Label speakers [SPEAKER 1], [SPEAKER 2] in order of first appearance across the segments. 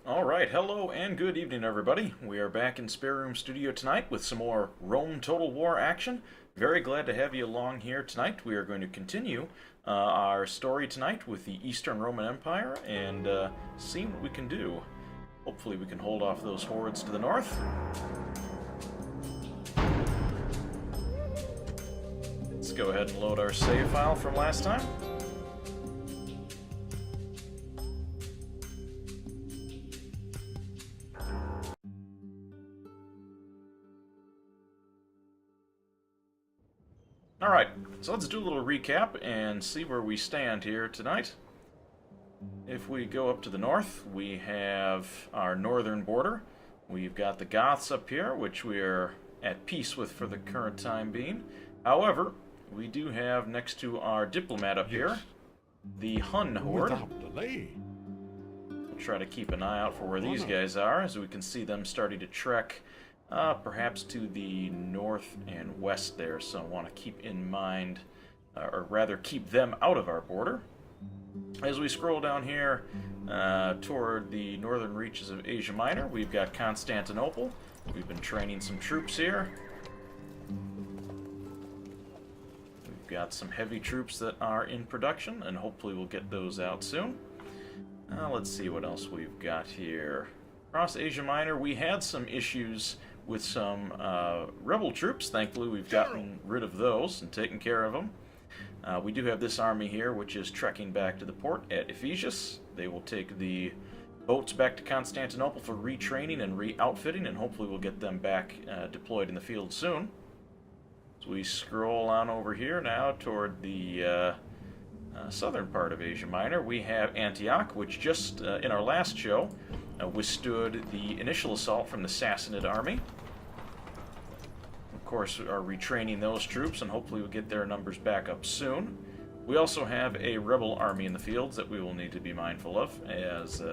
[SPEAKER 1] Alright, hello and good evening everybody. We are back in Spare Room Studio tonight with some more Rome Total War action. Very glad to have you along here tonight. We are going to continue our story tonight with the Eastern Roman Empire and see what we can do. Hopefully we can hold off those hordes to the north. Let's go ahead and load our save file from last time. Alright, so let's do a little recap and see where we stand here tonight. If we go up to the north, we have our northern border. We've got the Goths up here, which we are at peace with for the current time being. However, we do have next to our diplomat up here, the Hun Horde.
[SPEAKER 2] Without delay.
[SPEAKER 1] We'll try to keep an eye out for where these guys are, as we can see them starting to trek perhaps to the north and west there, so I want to keep in mind, or rather keep them out of our border. As we scroll down here toward the northern reaches of Asia Minor, we've got Constantinople. We've been training some troops here. We've got some heavy troops that are in production, and hopefully we'll get those out soon. Let's see what else we've got here. Across Asia Minor, we had some issues with some rebel troops. Thankfully, we've gotten rid of those and taken care of them. We do have this army here, which is trekking back to the port at Ephesus. They will take the boats back to Constantinople for retraining and re-outfitting, and hopefully we'll get them back deployed in the field soon. So we scroll on over here now toward the southern part of Asia Minor. We have Antioch, which just in our last show withstood the initial assault from the Sassanid army. Of course, are retraining those troops, and hopefully we'll get their numbers back up soon. We also have a rebel army in the fields that we will need to be mindful of, as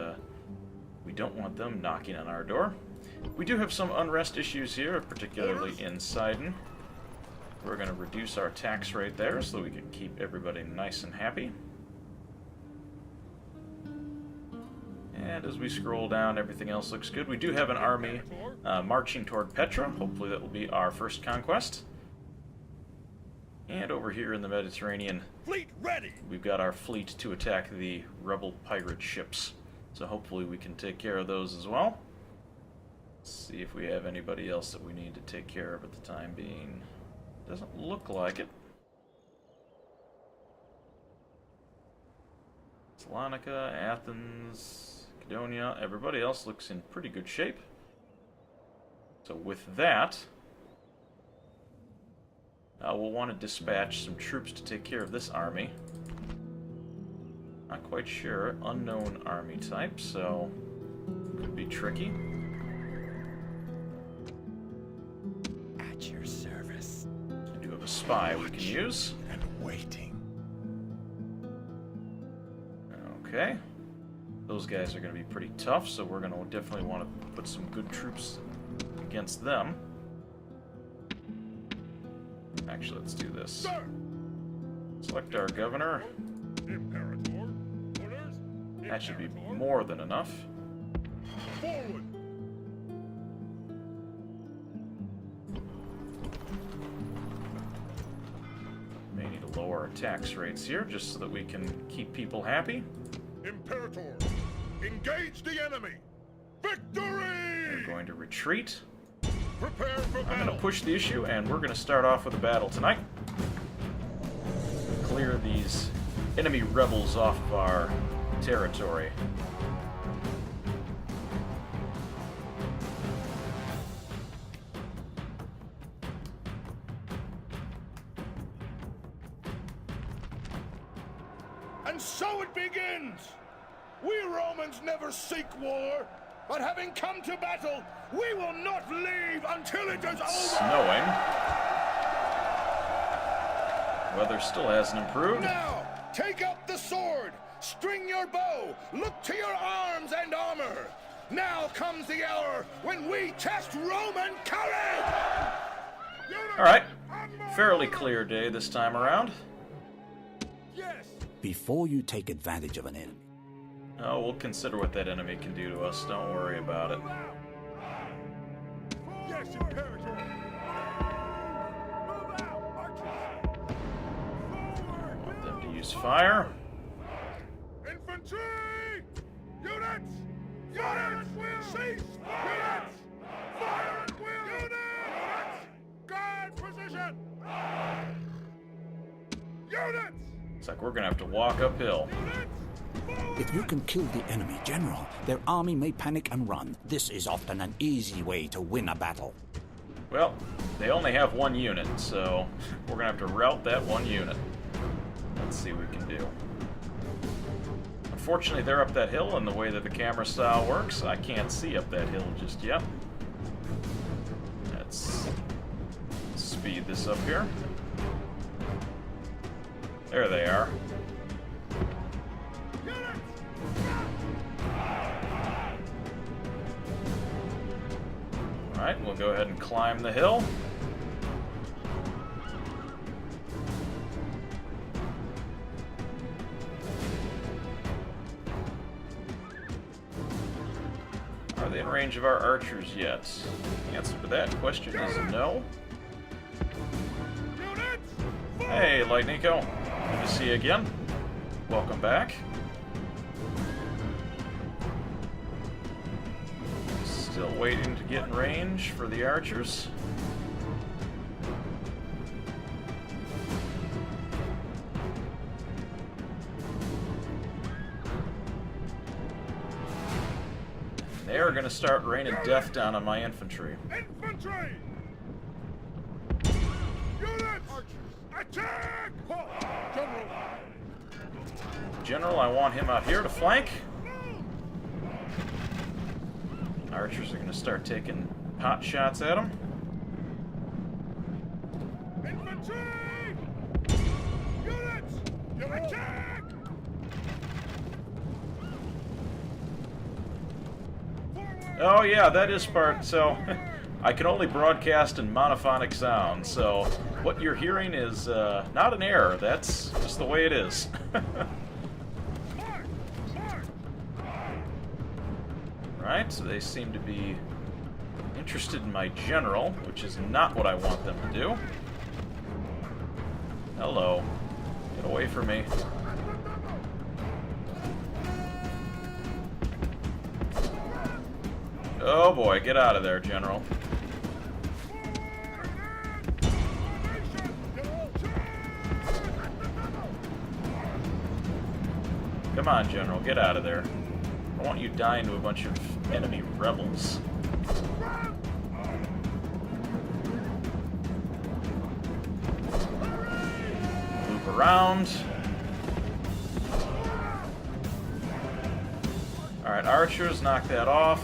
[SPEAKER 1] we don't want them knocking on our door. We do have some unrest issues here, particularly in Sidon. We're going to reduce our tax rate there so we can keep everybody nice and happy. And as we scroll down, everything else looks good. We do have an army marching toward Petra. Hopefully that will be our first conquest. And over here in the Mediterranean,
[SPEAKER 2] Fleet ready.
[SPEAKER 1] we've got our fleet to attack the rebel pirate ships. So hopefully we can take care of those as well. Let's see if we have anybody else that we need to take care of at the time being. Doesn't look like it. Salonika, Athens, Macedonia, everybody else looks in pretty good shape. So with that, we'll want to dispatch some troops to take care of this army. Not quite sure, unknown army type, so could be tricky.
[SPEAKER 2] At your service.
[SPEAKER 1] I do have a spy we can use.
[SPEAKER 2] And waiting.
[SPEAKER 1] Okay. Those guys are going to be pretty tough, so we're going to definitely want to put some good troops against them. Actually, let's do this.
[SPEAKER 2] Sir.
[SPEAKER 1] Select our governor.
[SPEAKER 2] Imperator. Orders.
[SPEAKER 1] That should be more than enough.
[SPEAKER 2] Forward.
[SPEAKER 1] May need to lower our tax rates here just so that we can keep people happy.
[SPEAKER 2] Imperator. Engage the enemy. Victory!
[SPEAKER 1] We're going to retreat.
[SPEAKER 2] Prepare for
[SPEAKER 1] I'm
[SPEAKER 2] battle.
[SPEAKER 1] going to push the issue, and we're going to start off with a battle tonight. Clear these enemy rebels off of our territory.
[SPEAKER 2] And so it begins! We Romans never seek war, but having come to battle, we will not leave until it is over!
[SPEAKER 1] Snowing. Weather still hasn't improved.
[SPEAKER 2] Now, take up the sword, string your bow, look to your arms and armor! Now comes the hour when we test Roman courage!
[SPEAKER 1] Alright. Fairly clear day this time around.
[SPEAKER 2] Yes!
[SPEAKER 3] Before you take advantage of an enemy,
[SPEAKER 1] Oh, we'll consider what that enemy can do to us. Don't worry about it.
[SPEAKER 2] Yes, Imperator! Move out, archers! Forward!
[SPEAKER 1] Want them to use fire.
[SPEAKER 2] Infantry! Units! Units! Will cease! Units! Fire at will! Units! Guard position! Units!
[SPEAKER 1] Looks like we're gonna have to walk uphill.
[SPEAKER 3] If you can kill the enemy general, their army may panic and run. This is often an easy way to win a battle.
[SPEAKER 1] Well, they only have one unit, so we're gonna have to rout that one unit. Let's see what we can do. Unfortunately, they're up that hill, and the way that the camera style works, I can't see up that hill just yet. Let's speed this up here. There they are. Alright, we'll go ahead and climb the hill. Are they in range of our archers yet? The answer to that question is no. Hey, Lightnico. Good to see you again. Welcome back. Still waiting to get in range for the archers. They are going to start raining death down on my infantry.
[SPEAKER 2] Infantry! Units! Archers! Attack! General!
[SPEAKER 1] General, I want him out here to flank. Archers are going to start taking pot shots at him.
[SPEAKER 2] Infantry! Units! Attack!
[SPEAKER 1] Oh yeah, that is part, so I can only broadcast in monophonic sound, so what you're hearing is not an error, that's just the way it is. Right, so they seem to be interested in my general, which is not what I want them to do. Hello. Get away from me. Oh boy, get out of there, General. Come on, General, get out of there. I want you dying to a bunch of enemy rebels. Loop around. Alright, archers, knock that off.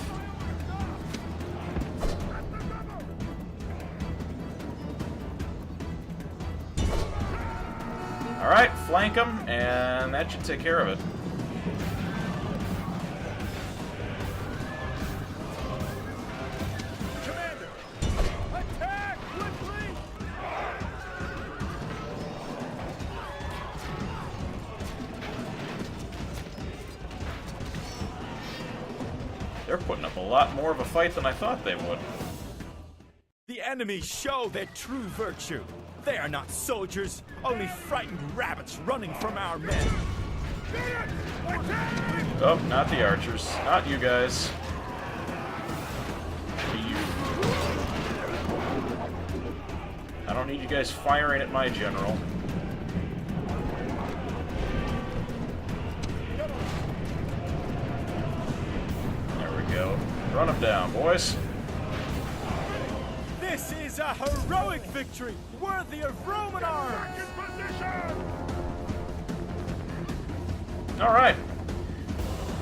[SPEAKER 1] Alright, flank them, and that should take care of it.
[SPEAKER 2] Commander! Attack quickly!
[SPEAKER 1] They're putting up a lot more of a fight than I thought they would.
[SPEAKER 4] The enemy show their true virtue. They are not soldiers, only frightened rabbits running from our men.
[SPEAKER 1] Oh, not the archers. Not you guys. You. I don't need you guys firing at my general. There we go. Run them down, boys.
[SPEAKER 4] This is a heroic victory, worthy of Roman arms!
[SPEAKER 1] Alright.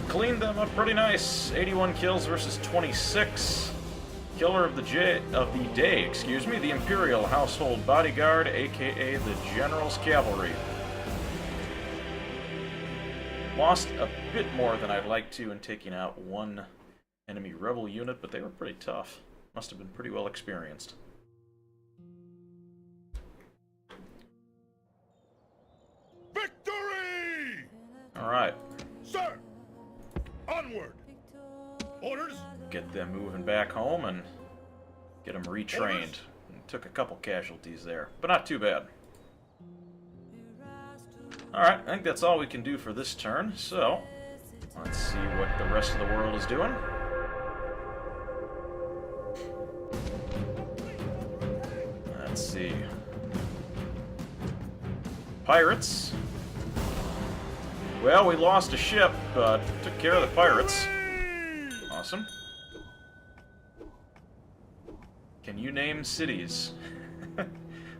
[SPEAKER 1] Cleaned them up pretty nice. 81 kills versus 26. Killer of the day, excuse me, the Imperial Household Bodyguard, aka the General's Cavalry. Lost a bit more than I'd like to in taking out one enemy rebel unit, but they were pretty tough. Must have been pretty well experienced.
[SPEAKER 2] Victory!
[SPEAKER 1] Alright.
[SPEAKER 2] Sir! Onward! Orders!
[SPEAKER 1] Get them moving back home and get them retrained. Took a couple casualties there, but not too bad. Alright, I think that's all we can do for this turn, so let's see what the rest of the world is doing. Let's see. Pirates. Well, we lost a ship, but took care of the pirates. Awesome. Can you name cities?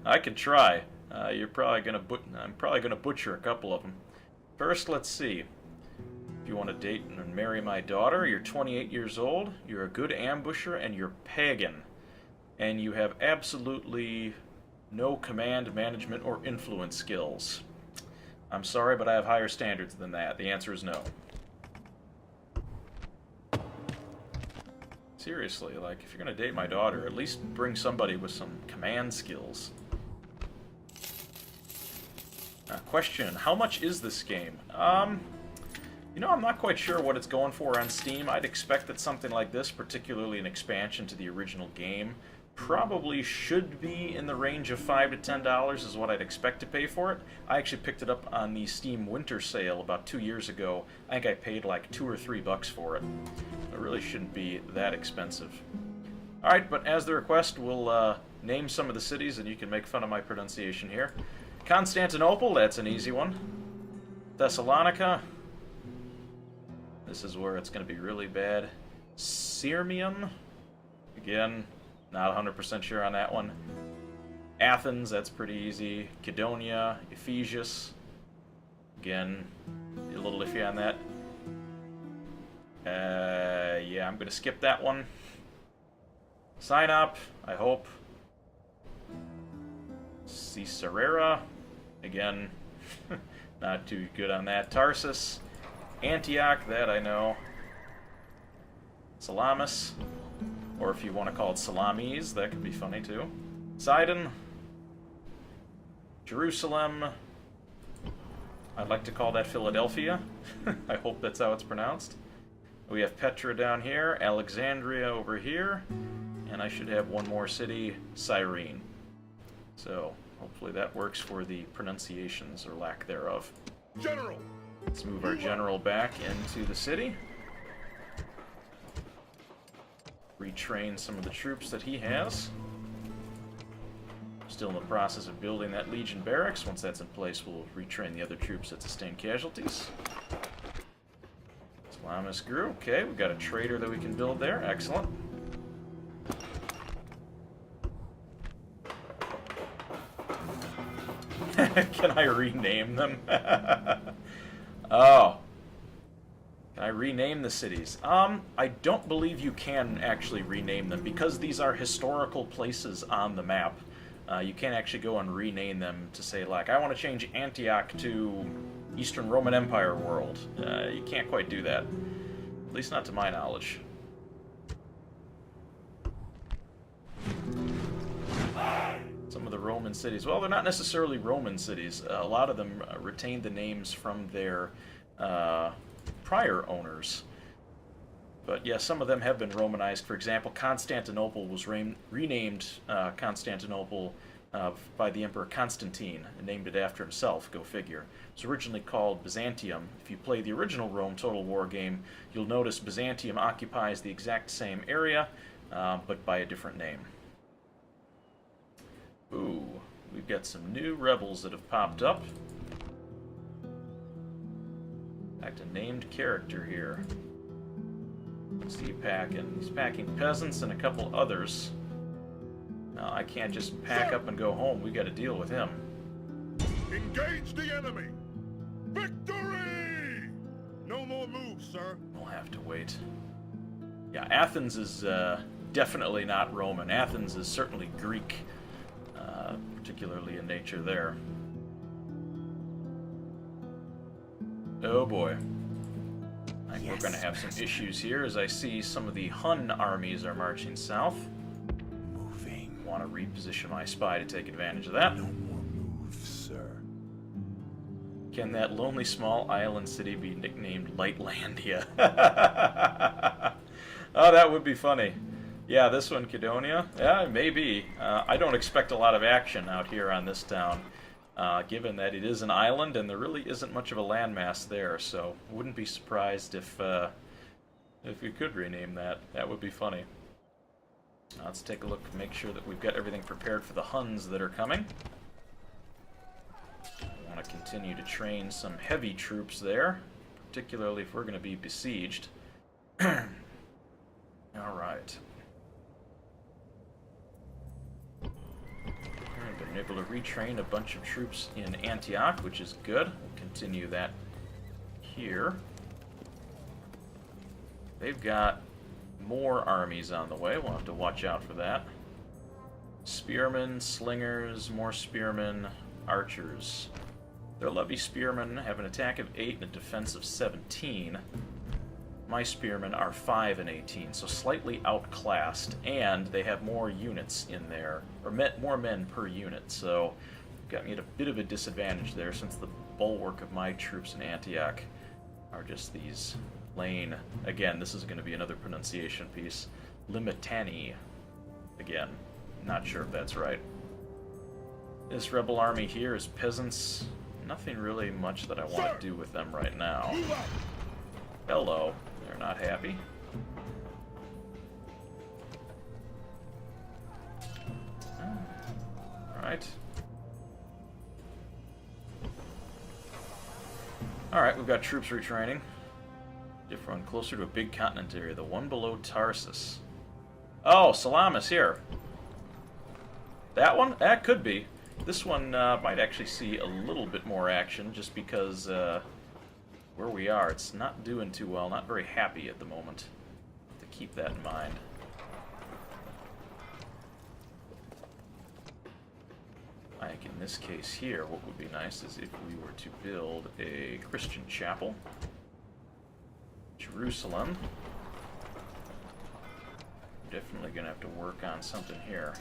[SPEAKER 1] I could try. You're probably gonna I'm probably gonna butcher a couple of them. First, let's see. If you want to date and marry my daughter, you're 28 years old, you're a good ambusher, and you're pagan. And you have absolutely no command, management, or influence skills. I'm sorry, but I have higher standards than that. The answer is no. Seriously, like, if you're gonna date my daughter, at least bring somebody with some command skills. Question, how much is this game? You know, I'm not quite sure what it's going for on Steam. I'd expect that something like this, particularly an expansion to the original game, probably should be in the range of $5 to $10 is what I'd expect to pay for it. I actually picked it up on the Steam Winter Sale about 2 years ago. I think I paid like $2 or $3 for it. It really shouldn't be that expensive. Alright, but as the request, we'll name some of the cities and you can make fun of my pronunciation here. Constantinople, that's an easy one. Thessalonica. This is where it's going to be really bad. Sirmium. Again, not 100% sure on that one. Athens, that's pretty easy. Kydonia, Ephesus. Again, a little iffy on that. Yeah, I'm going to skip that one. Sign up, I hope. Caesarea. Again, not too good on that. Tarsus. Antioch, that I know. Salamis. Or if you want to call it Salamis, that could be funny too. Sidon. Jerusalem. I'd like to call that Philadelphia. I hope that's how it's pronounced. We have Petra down here, Alexandria over here, and I should have one more city, Cyrene. So, hopefully that works for the pronunciations, or lack thereof.
[SPEAKER 2] General!
[SPEAKER 1] Let's move our general back into the city. Retrain some of the troops that he has. Still in the process of building that Legion barracks. Once that's in place, we'll retrain the other troops that sustain casualties. Salamis grew. Okay, we've got a trader that we can build there. Excellent. Can I rename them? Oh. Can I rename the cities? I don't believe you can actually rename them because these are historical places on the map. You can't actually go and rename them to say, like, I want to change Antioch to Eastern Roman Empire world. You can't quite do that. At least not to my knowledge. Some of the Roman cities, well, they're not necessarily Roman cities. A lot of them retain the names from their prior owners. But yeah, some of them have been Romanized. For example, Constantinople was renamed Constantinople by the Emperor Constantine and named it after himself, go figure. It was originally called Byzantium. If you play the original Rome Total War game, you'll notice Byzantium occupies the exact same area, but by a different name. Ooh, we've got some new rebels that have popped up. In fact, a named character here. What's he packing? He's packing peasants and a couple others. Now, I can't just pack up and go home. We got to deal with him.
[SPEAKER 2] Engage the enemy! Victory! No more moves, sir.
[SPEAKER 1] We'll have to wait. Yeah, Athens is definitely not Roman. Athens is certainly Greek, particularly in nature there. Oh boy. I think we're going to have some issues here as I see some of the Hun armies are marching south.
[SPEAKER 3] Moving.
[SPEAKER 1] Want to reposition my spy to take advantage of that.
[SPEAKER 3] No more moves, sir.
[SPEAKER 1] Can that lonely small island city be nicknamed Lightlandia? Oh, that would be funny. Yeah, this one, Cadonia. Yeah, maybe. I don't expect a lot of action out here on this town, given that it is an island and there really isn't much of a landmass there. So, wouldn't be surprised if we could rename that. That would be funny. Let's take a look and make sure that we've got everything prepared for the Huns that are coming. I want to continue to train some heavy troops there, particularly if we're going to be besieged. Alright. I've been able to retrain a bunch of troops in Antioch, which is good. We'll continue that here. They've got more armies on the way. We'll have to watch out for that. Spearmen, slingers, more spearmen, archers. Their levy spearmen have an attack of 8 and a defense of 17. My spearmen are 5 and 18, so slightly outclassed, and they have more units in there, or more men per unit, so got me at a bit of a disadvantage there, since the bulwark of my troops in Antioch are just these plain, again, this is going to be another pronunciation piece, Limitani. Again, not sure if that's right. This rebel army here is peasants. Nothing really much that I want to do with them right now. Hello. They're not happy. Alright. Alright, we've got troops retraining. If we're closer to a big continent area, the one below Tarsus. Oh, Salamis here. That one? That could be. This one might actually see a little bit more action, just because where we are, it's not doing too well, not very happy at the moment. To keep that in mind. Like in this case here, what would be nice is if we were to build a Christian chapel. Jerusalem. Definitely going to have to work on something here.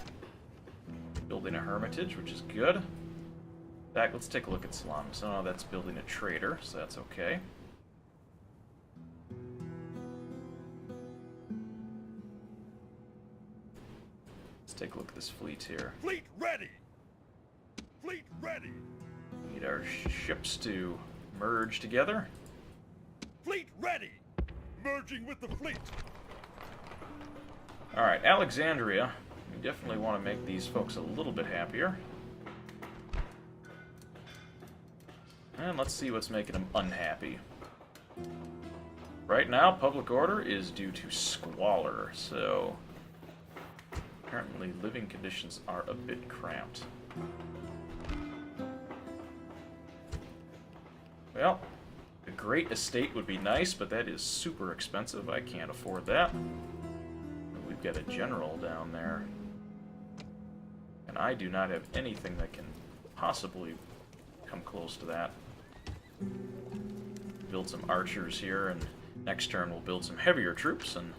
[SPEAKER 1] Building a hermitage, which is good. In fact, let's take a look at Salamis. Oh, that's building a trader, so that's okay. Let's take a look at this fleet here.
[SPEAKER 2] Fleet ready! Fleet ready!
[SPEAKER 1] We need our ships to merge together.
[SPEAKER 2] Fleet ready! Merging with the fleet!
[SPEAKER 1] Alright, Alexandria. We definitely want to make these folks a little bit happier. And let's see what's making them unhappy. Right now, public order is due to squalor, so apparently living conditions are a bit cramped. Well, a great estate would be nice, but that is super expensive. I can't afford that. We've got a general down there. And I do not have anything that can possibly come close to that. Build some archers here, and next turn we'll build some heavier troops and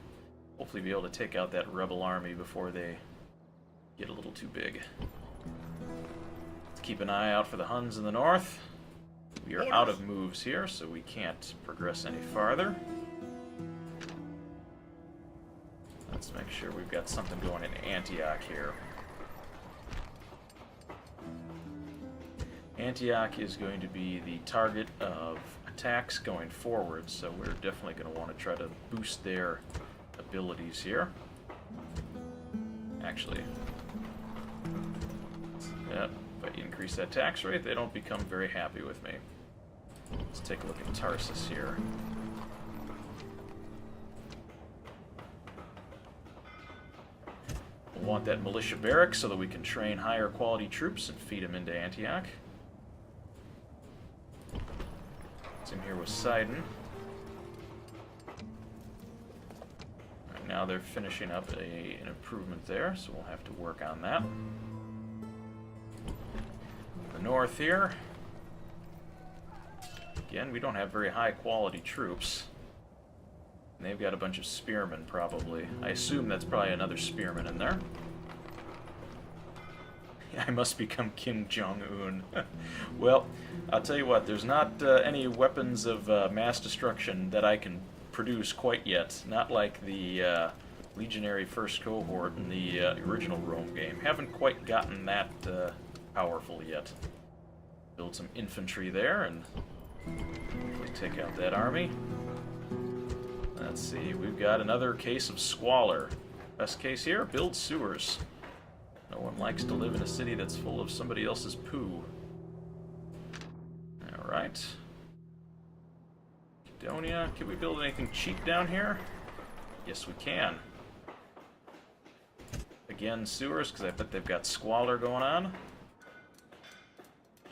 [SPEAKER 1] hopefully be able to take out that rebel army before they get a little too big. Let's keep an eye out for the Huns in the north. We are out of moves here, so we can't progress any farther. Let's make sure we've got something going in Antioch here. Antioch is going to be the target of attacks going forward, so we're definitely going to want to try to boost their abilities here. Actually, yeah, if I increase that tax rate, they don't become very happy with me. Let's take a look at Tarsus here. We'll want that militia barracks so that we can train higher quality troops and feed them into Antioch. Same here with Sidon. Right now they're finishing up an improvement there, so we'll have to work on that. The north here. Again, we don't have very high quality troops. And they've got a bunch of spearmen, probably. I assume that's probably another spearman in there. I must become Kim Jong-un. Well, I'll tell you what, there's not any weapons of mass destruction that I can produce quite yet. Not like the Legionary First Cohort in the original Rome game. Haven't quite gotten that powerful yet. Build some infantry there and hopefully take out that army. Let's see, we've got another case of squalor. Best case here, build sewers. No one likes to live in a city that's full of somebody else's poo. Alright. Macedonia, can we build anything cheap down here? Yes, we can. Again, sewers, because I bet they've got squalor going on.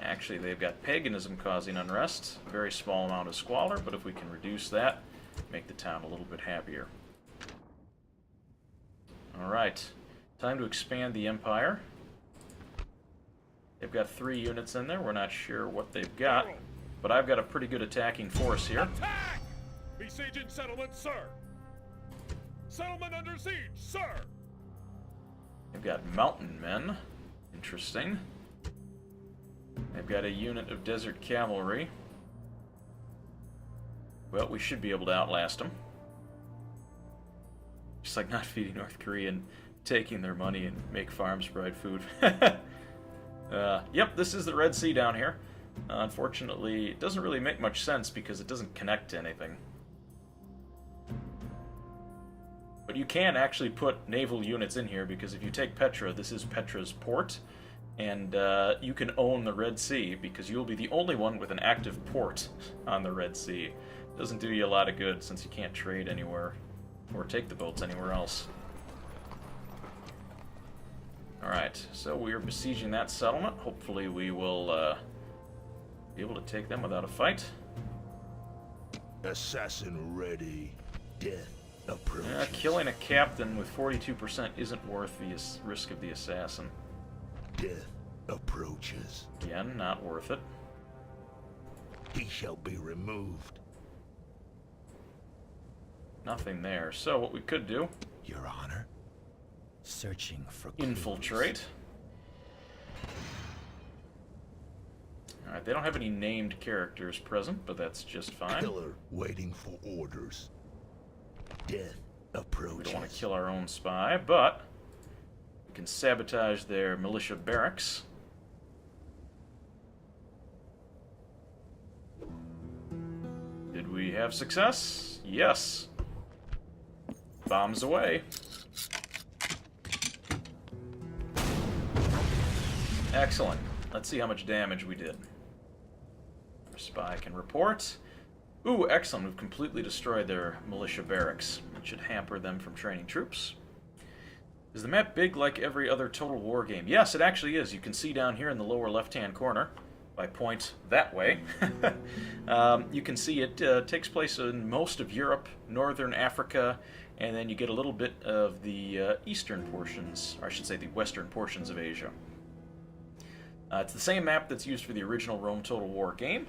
[SPEAKER 1] Actually, they've got paganism causing unrest. A very small amount of squalor, but if we can reduce that, make the town a little bit happier. Alright, time to expand the empire. They've got 3 units in there. We're not sure what they've got, but I've got a pretty good attacking force here.
[SPEAKER 5] Attack! Besieging settlement, sir! Settlement under siege, sir!
[SPEAKER 1] They've got mountain men. Interesting. They've got a unit of desert cavalry. Well, we should be able to outlast them. Just like not feeding North Korea and taking their money and make farms provide food. Yep, this is the Red Sea down here. Unfortunately, it doesn't really make much sense because it doesn't connect to anything. But you can actually put naval units in here because if you take Petra, this is Petra's port. And you can own the Red Sea because you'll be the only one with an active port on the Red Sea. Doesn't do you a lot of good since you can't trade anywhere or take the boats anywhere else. Alright, so we are besieging that settlement. Hopefully we will be able to take them without a fight.
[SPEAKER 2] Assassin ready. Death approaches.
[SPEAKER 1] Killing a captain with 42% isn't worth the risk of the assassin.
[SPEAKER 2] Death approaches.
[SPEAKER 1] Again, not worth it.
[SPEAKER 2] He shall be removed.
[SPEAKER 1] Nothing there. So what we could do,
[SPEAKER 2] Your Honor.
[SPEAKER 3] Searching for clues.
[SPEAKER 1] infiltrate. Alright, they don't have any named characters present, but that's just fine.
[SPEAKER 2] Killer waiting for orders. Death approaches.
[SPEAKER 1] We don't want to kill our own spy, but we can sabotage their militia barracks. Did we have success? Yes. Bombs away. Excellent. Let's see how much damage we did. Our spy can report. Ooh, excellent. We've completely destroyed their militia barracks. It should hamper them from training troops. Is the map big like every other Total War game? Yes, it actually is. You can see down here in the lower left-hand corner, if I point that way, you can see it takes place in most of Europe, northern Africa, and then you get a little bit of the eastern portions, or I should say the western portions of Asia. It's the same map that's used for the original Rome Total War game.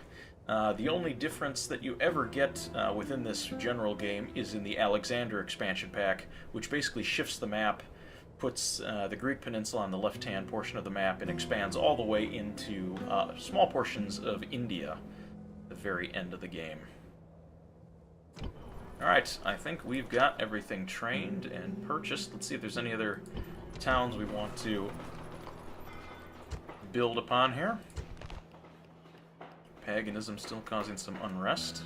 [SPEAKER 1] The only difference that you ever get within this general game is in the Alexander expansion pack, which basically shifts the map, puts the Greek peninsula on the left-hand portion of the map, and expands all the way into small portions of India at the very end of the game. Alright, I think we've got everything trained and purchased. Let's see if there's any other towns we want to build upon here. Paganism still causing some unrest.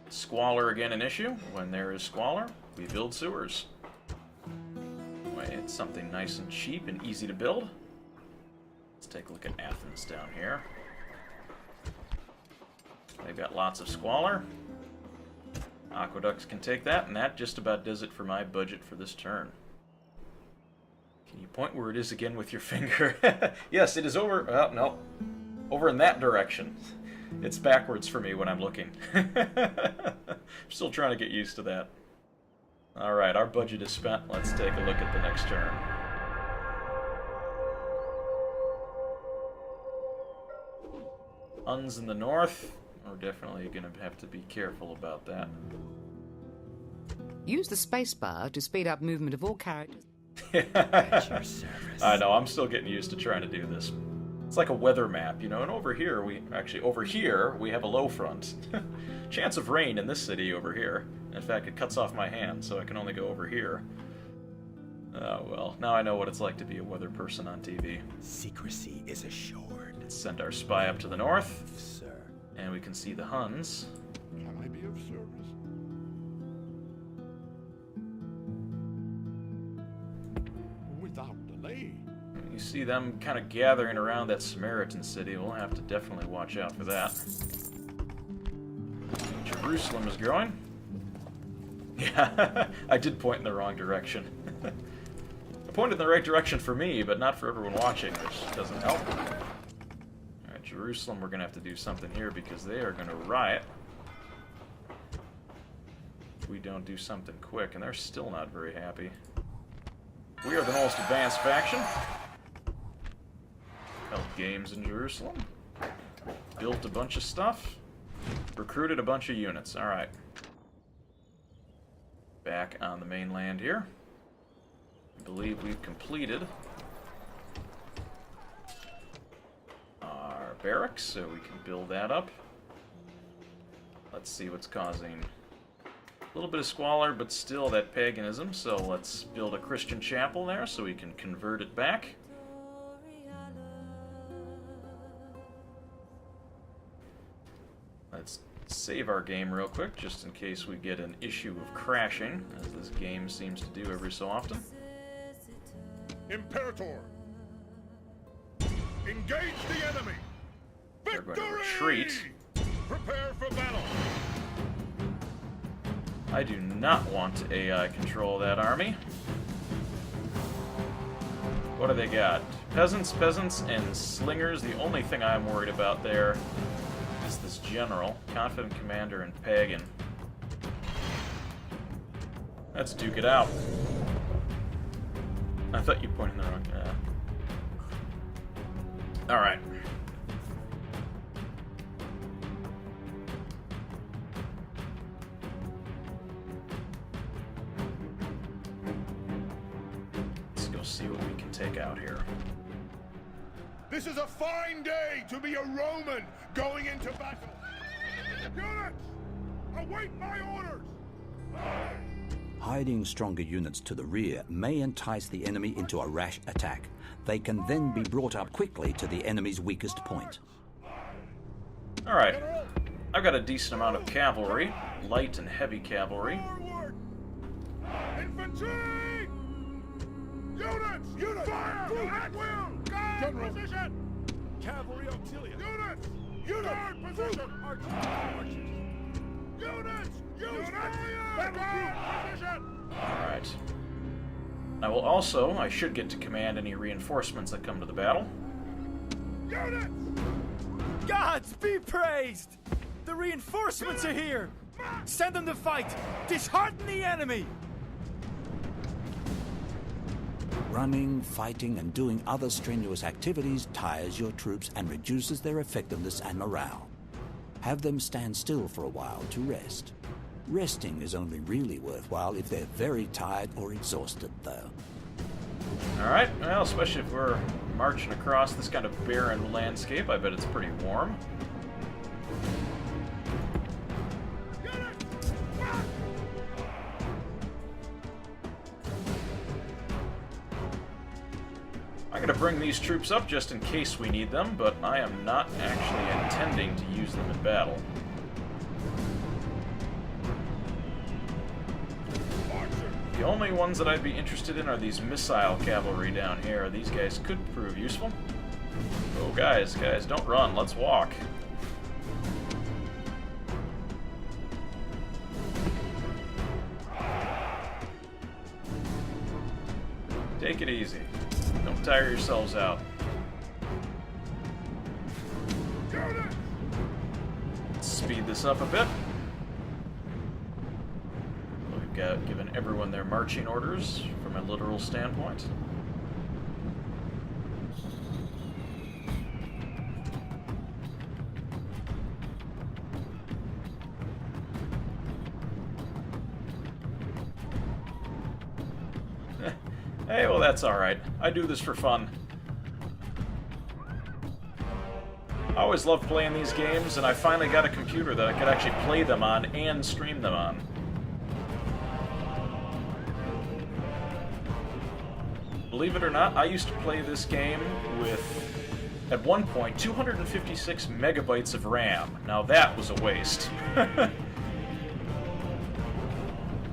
[SPEAKER 1] Squalor again an issue. When there is squalor, we build sewers. It's something nice and cheap and easy to build. Let's take a look at Athens down here. They've got lots of squalor. Aqueducts can take that, and that just about does it for my budget for this turn. Can you point where it is again with your finger? Yes, it is over. Oh, no. Over in that direction. It's backwards for me when I'm looking. I'm still trying to get used to that. Alright, our budget is spent. Let's take a look at the next turn. Huns in the north. We're definitely going to have to be careful about that.
[SPEAKER 6] Use the spacebar to speed up movement of all characters.
[SPEAKER 4] At your service.
[SPEAKER 1] I know, I'm still getting used to trying to do this. It's like a weather map, you know, and over here we have a low front. Chance of rain in this city over here. In fact, it cuts off my hand, so I can only go over here. Oh well, now I know what it's like to be a weather person on TV.
[SPEAKER 4] Secrecy is assured.
[SPEAKER 1] Let's send our spy up to the north,
[SPEAKER 4] Sir.
[SPEAKER 1] and we can see the Huns.
[SPEAKER 2] Can I be of service? Without delay.
[SPEAKER 1] You see them kind of gathering around that Samaritan city. We'll have to definitely watch out for that. Jerusalem is growing. Yeah, I did point in the wrong direction. I pointed in the right direction for me, but not for everyone watching, which doesn't help. Alright, Jerusalem, we're going to have to do something here because they are going to riot if we don't do something quick, and they're still not very happy. We are the most advanced faction. Held games in Jerusalem. Built a bunch of stuff. Recruited a bunch of units. Alright. Back on the mainland here. I believe we've completed our barracks, so we can build that up. Let's see what's causing a little bit of squalor, but still that paganism, so let's build a Christian chapel there so we can convert it back. Let's save our game real quick, just in case we get an issue of crashing, as this game seems to do every so often.
[SPEAKER 2] Imperator! Engage the enemy!
[SPEAKER 1] They're
[SPEAKER 2] Victory!
[SPEAKER 1] going to retreat.
[SPEAKER 2] Prepare for battle!
[SPEAKER 1] I do not want to AI control that army. What do they got? Peasants, and slingers. The only thing I'm worried about there is this general, confident commander, and pagan. Let's duke it out. I thought you pointed in the wrong. All right. Let's go see what we can take out here.
[SPEAKER 2] This is a fine day to be a Roman going into battle. Units, await my orders.
[SPEAKER 3] Hiding stronger units to the rear may entice the enemy into a rash attack. They can then be brought up quickly to the enemy's weakest point.
[SPEAKER 1] Alright, I've got a decent amount of cavalry, light and heavy cavalry.
[SPEAKER 2] Forward! Infantry! Units, fire! At will! Guard position!
[SPEAKER 5] Cavalry auxiliary.
[SPEAKER 2] Units, guard position! Archers! Units, battle position!
[SPEAKER 1] Alright. I should get to command any reinforcements that come to the battle.
[SPEAKER 2] Units!
[SPEAKER 4] Gods be praised! The reinforcements are here! Send them to fight! Dishearten the enemy!
[SPEAKER 3] Running, fighting, and doing other strenuous activities tires your troops and reduces their effectiveness and morale. Have them stand still for a while to rest. Resting is only really worthwhile if they're very tired or exhausted, though.
[SPEAKER 1] Alright, well, especially if we're marching across this kind of barren landscape, I bet it's pretty warm. I'm going to bring these troops up just in case we need them, but I am not actually intending to use them in battle. The only ones that I'd be interested in are these missile cavalry down here. These guys could prove useful. Oh, guys, don't run. Let's walk. Take it easy. Don't tire yourselves out. Let's speed this up a bit. We've given everyone their marching orders from a literal standpoint. Hey, well, that's alright. I do this for fun. I always loved playing these games, and I finally got a computer that I could actually play them on and stream them on. Believe it or not, I used to play this game with, at one point, 256 megabytes of RAM. Now that was a waste. I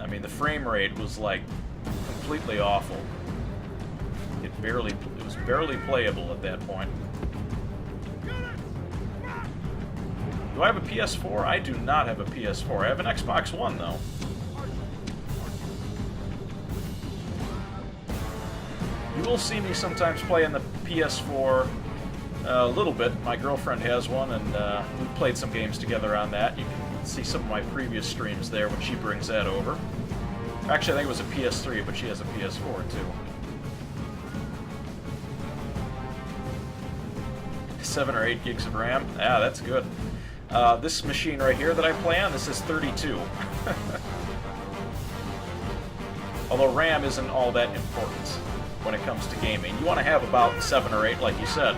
[SPEAKER 1] mean, the frame rate was, like, completely awful. It was barely playable at that point. Do I have a PS4? I do not have a PS4. I have an Xbox One, though. You will see me sometimes play on the PS4 a little bit. My girlfriend has one, and we've played some games together on that. You can see some of my previous streams there when she brings that over. Actually, I think it was a PS3, but she has a PS4, too. 7 or 8 gigs of RAM. Ah, that's good. This machine right here that I play on, this is 32. Although RAM isn't all that important when it comes to gaming. You want to have about 7 or 8, like you said.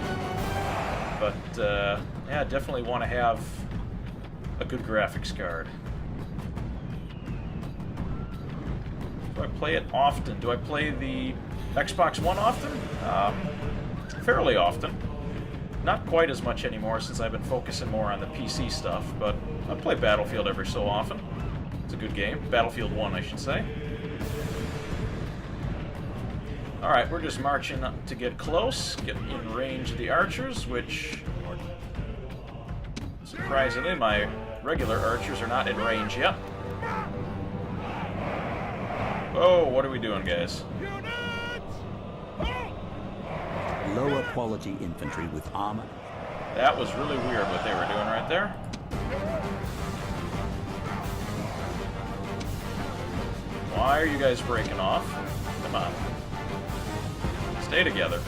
[SPEAKER 1] But, yeah, definitely want to have a good graphics card. Do I play it often? Do I play the Xbox One often? Fairly often. Not quite as much anymore since I've been focusing more on the PC stuff, but I play Battlefield every so often. It's a good game. Battlefield 1, I should say. Alright, we're just marching up to get close, get in range of the archers, which, surprisingly, my regular archers are not in range yet. Oh, what are we doing, guys?
[SPEAKER 3] Lower quality infantry with armor.
[SPEAKER 1] That was really weird what they were doing right there. Why are you guys breaking off? Come on. Stay together. Do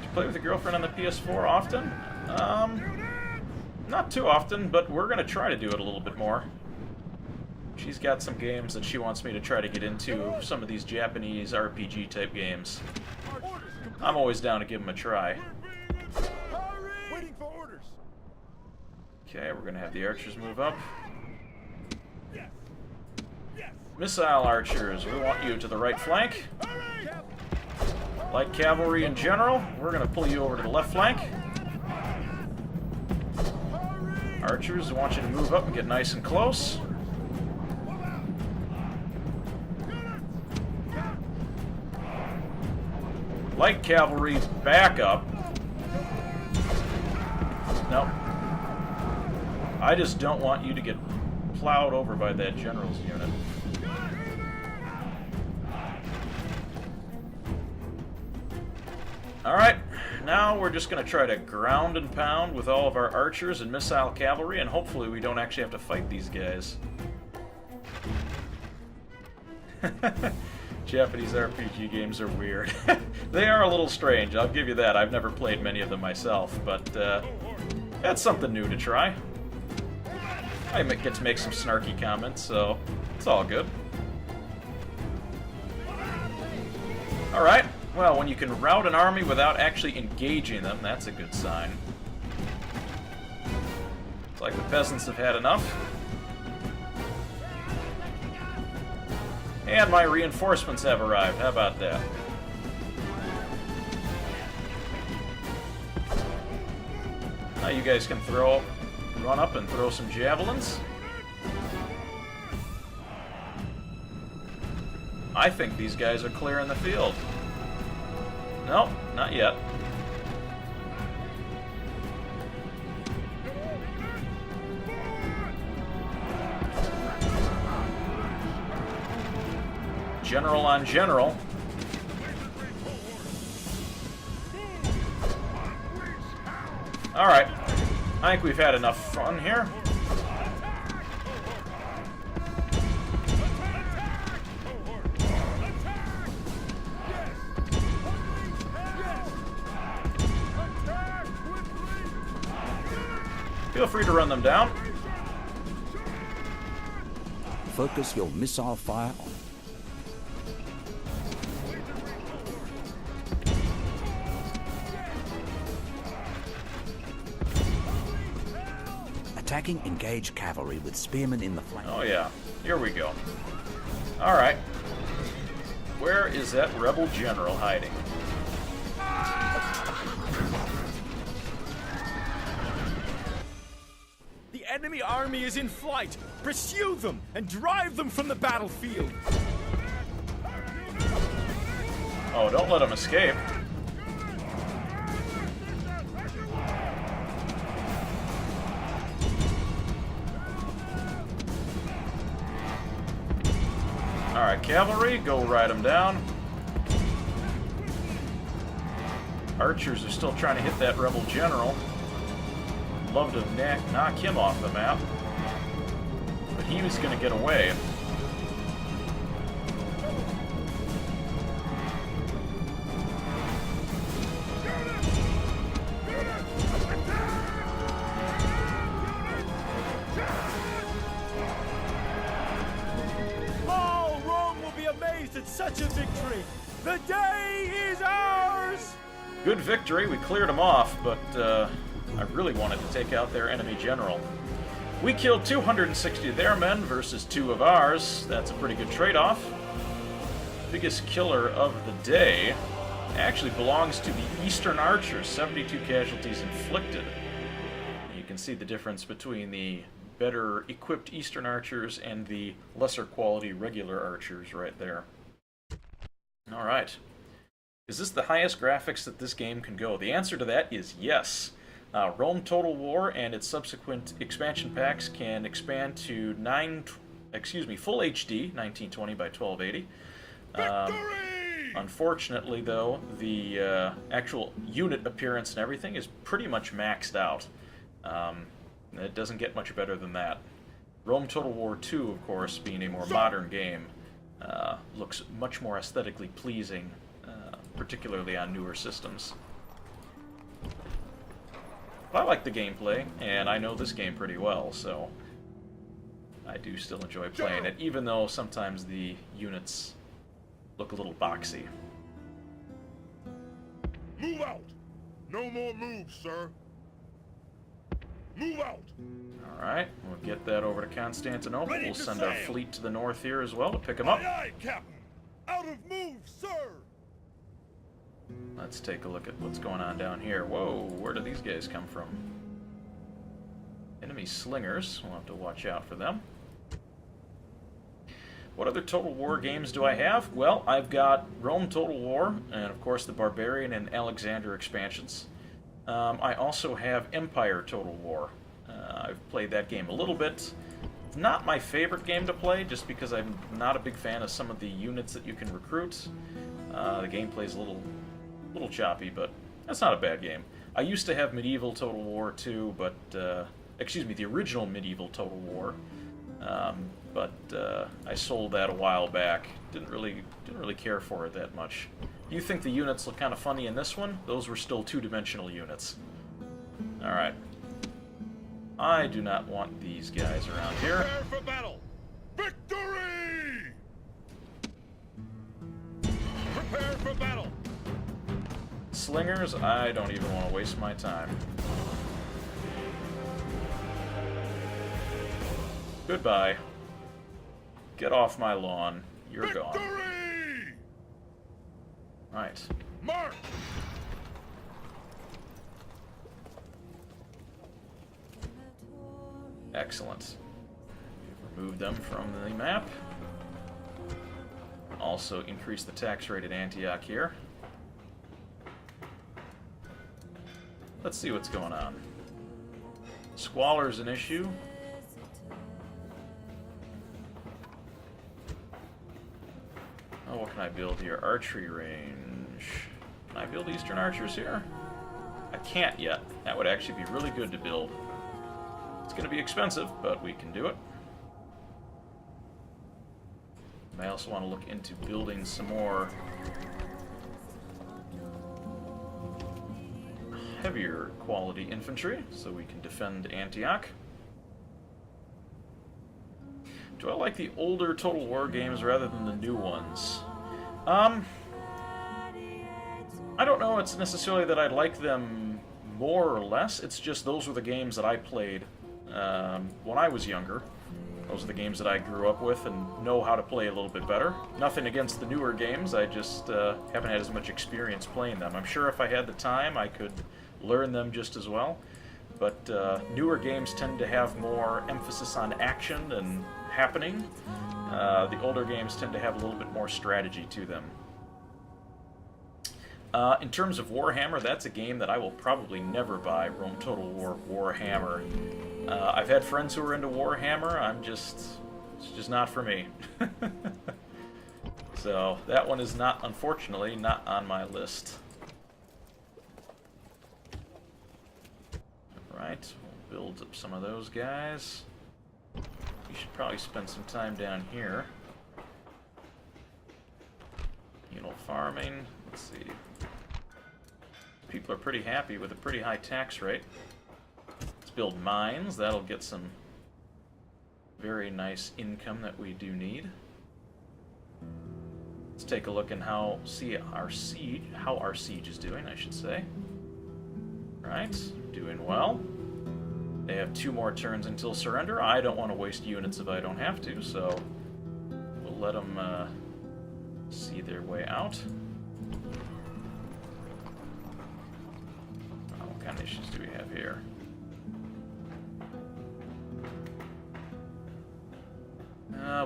[SPEAKER 1] you play with your girlfriend on the PS4 often? Not too often, but we're going to try to do it a little bit more. She's got some games that she wants me to try to get into, some of these Japanese RPG type games. I'm always down to give them a try.
[SPEAKER 5] Waiting for orders.
[SPEAKER 1] Okay, we're going to have the archers move up.
[SPEAKER 5] Yes. Yes.
[SPEAKER 1] Missile archers, we want you to the right flank. Light cavalry in general, we're going to pull you over to the left flank. Archers, we want you to move up and get nice and close. Light cavalry, back up. Nope. I just don't want you to get plowed over by that general's unit. Alright, now we're just going to try to ground and pound with all of our archers and missile cavalry, and hopefully we don't actually have to fight these guys. Japanese RPG games are weird. They are a little strange, I'll give you that. I've never played many of them myself, but that's something new to try. I might get to make some snarky comments, so it's all good. Alright, well, when you can rout an army without actually engaging them, that's a good sign. It's like the peasants have had enough. And my reinforcements have arrived. How about that? Now you guys can run up and throw some javelins. I think these guys are clearing the field. Nope, not yet. General on general. Alright. I think we've had enough fun here. Feel free to run them down.
[SPEAKER 3] Focus your missile fire on Attacking engaged cavalry with spearmen in the flank.
[SPEAKER 1] Oh yeah, here we go. Alright. Where is that rebel general hiding?
[SPEAKER 4] The enemy army is in flight. Pursue them and drive them from the battlefield.
[SPEAKER 1] Oh, don't let them escape. Alright, cavalry, go ride them down. Archers are still trying to hit that rebel general. Love to knock him off the map. But he was going to get away.
[SPEAKER 4] All Rome will be amazed at such a victory. The day is ours!
[SPEAKER 1] Good victory, we cleared them off, but I really wanted to take out their enemy general. We killed 260 of their men versus 2 of ours. That's a pretty good trade-off. Biggest killer of the day actually belongs to the Eastern Archers, 72 casualties inflicted. You can see the difference between the better equipped Eastern Archers and the lesser quality regular Archers right there. Alright. Is this the highest graphics that this game can go? The answer to that is yes. Rome Total War and its subsequent expansion packs can expand to full HD, 1920 by 1280. Unfortunately, though, the actual unit appearance and everything is pretty much maxed out. It doesn't get much better than that. Rome Total War 2, of course, being a more modern game, looks much more aesthetically pleasing, particularly on newer systems. But I like the gameplay, and I know this game pretty well, so I do still enjoy playing it, even though sometimes the units look a little boxy.
[SPEAKER 2] Move out! No more moves, sir. Move out!
[SPEAKER 1] Alright, we'll get that over to Constantinople.
[SPEAKER 2] Ready
[SPEAKER 1] We'll
[SPEAKER 2] to
[SPEAKER 1] send our
[SPEAKER 2] sail.
[SPEAKER 1] fleet to the north here as well to pick them up.
[SPEAKER 2] Aye, aye, Captain! Out of moves, sir!
[SPEAKER 1] Let's take a look at what's going on down here. Whoa, where do these guys come from? Enemy slingers. We'll have to watch out for them. What other Total War games do I have? Well, I've got Rome Total War, and of course the Barbarian and Alexander expansions. I also have Empire Total War. I've played that game a little bit. It's not my favorite game to play, just because I'm not a big fan of some of the units that you can recruit. The gameplay's a little choppy, but that's not a bad game. I used to have Medieval Total War too, but excuse me, the original Medieval Total War. But I sold that a while back. Didn't really care for it that much. You think the units look kind of funny in this one? Those were still two-dimensional units. All right. I do not want these guys around here.
[SPEAKER 2] Prepare for battle! Victory! Prepare for battle!
[SPEAKER 1] Slingers, I don't even want to waste my time. Goodbye. Get off my lawn. You're gone.
[SPEAKER 2] Victory!
[SPEAKER 1] Right.
[SPEAKER 2] March!
[SPEAKER 1] Excellent. We've removed them from the map. Also increase the tax rate at Antioch here. Let's see what's going on. Squalor's an issue. Oh, what can I build here? Archery range. Can I build Eastern Archers here? I can't yet. That would actually be really good to build. It's going to be expensive, but we can do it. And I also want to look into building some more heavier quality infantry so we can defend Antioch. Do I like the older Total War games rather than the new ones? I don't know, it's necessarily that I like them more or less. It's just those were the games that I played when I was younger. Those are the games that I grew up with and know how to play a little bit better. Nothing against the newer games, I just haven't had as much experience playing them. I'm sure if I had the time, I could learn them just as well. But newer games tend to have more emphasis on action and happening. The older games tend to have a little bit more strategy to them. In terms of Warhammer, that's a game that I will probably never buy, Rome Total War Warhammer. I've had friends who are into Warhammer, it's just not for me. So, that one is not, unfortunately, not on my list. Alright, we'll build up some of those guys. We should probably spend some time down here. Farming, let's see. People are pretty happy with a pretty high tax rate. Let's build mines. That'll get some very nice income that we do need. Let's take a look at how our siege is doing, I should say. Right, doing well. They have 2 more turns until surrender. I don't want to waste units if I don't have to, so we'll let them see their way out. What kind of issues do we have here?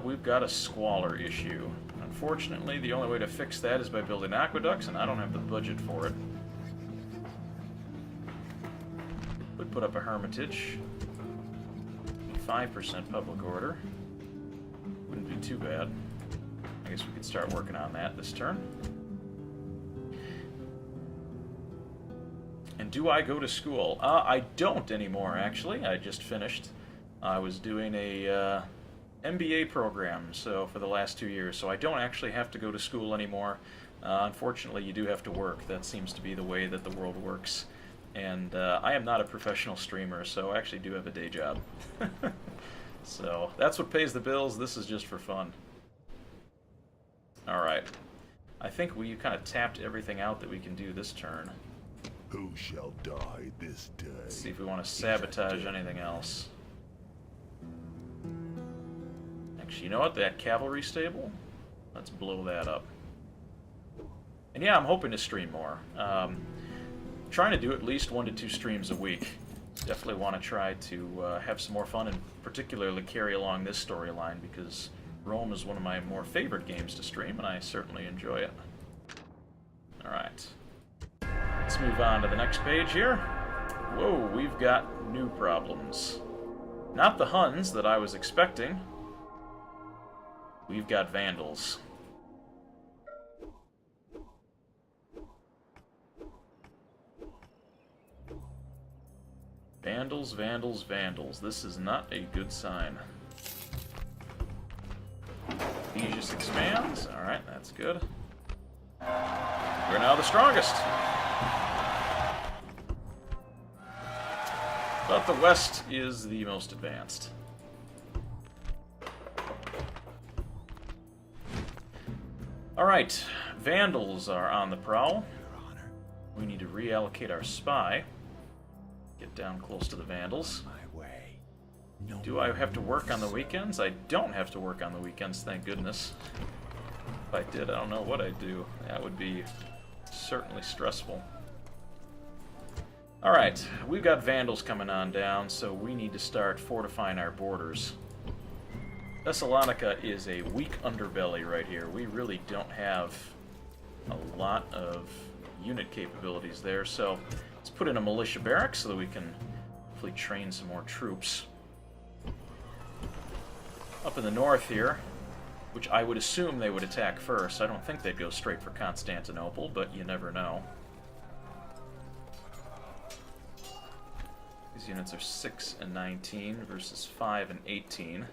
[SPEAKER 1] We've got a squalor issue. Unfortunately, the only way to fix that is by building aqueducts, and I don't have the budget for it. Would put up a hermitage. 5% public order. Wouldn't be too bad. I guess we could start working on that this turn. And do I go to school? I don't anymore, actually. I just finished. I was doing a MBA program for the last 2 years, so I don't actually have to go to school anymore. Unfortunately, you do have to work. That seems to be the way that the world works. And I am not a professional streamer, so I actually do have a day job. So that's what pays the bills. This is just for fun. Alright. I think we kind of tapped everything out that we can do this turn.
[SPEAKER 2] Who shall die this day?
[SPEAKER 1] Let's see if we want to sabotage anything else. Actually, you know what? That cavalry stable? Let's blow that up. And yeah, I'm hoping to stream more. Trying to do at least 1 to 2 streams a week. Definitely want to try to have some more fun and particularly carry along this storyline because Rome is one of my more favorite games to stream and I certainly enjoy it. Alright. Let's move on to the next page here. Whoa, we've got new problems. Not the Huns that I was expecting. We've got Vandals. Vandals, Vandals, Vandals. This is not a good sign. Aegis expands. Alright, that's good. We're now the strongest. But the West is the most advanced. Alright, Vandals are on the prowl. We need to reallocate our spy. Get down close to the Vandals. Do I have to work on the weekends? I don't have to work on the weekends, thank goodness. If I did, I don't know what I'd do. That would be certainly stressful. Alright, we've got Vandals coming on down, so we need to start fortifying our borders. Thessalonica is a weak underbelly right here. We really don't have a lot of unit capabilities there, so let's put in a militia barracks so that we can hopefully train some more troops. Up in the north here, which I would assume they would attack first. I don't think they'd go straight for Constantinople, but you never know. These units are 6 and 19 versus 5 and 18.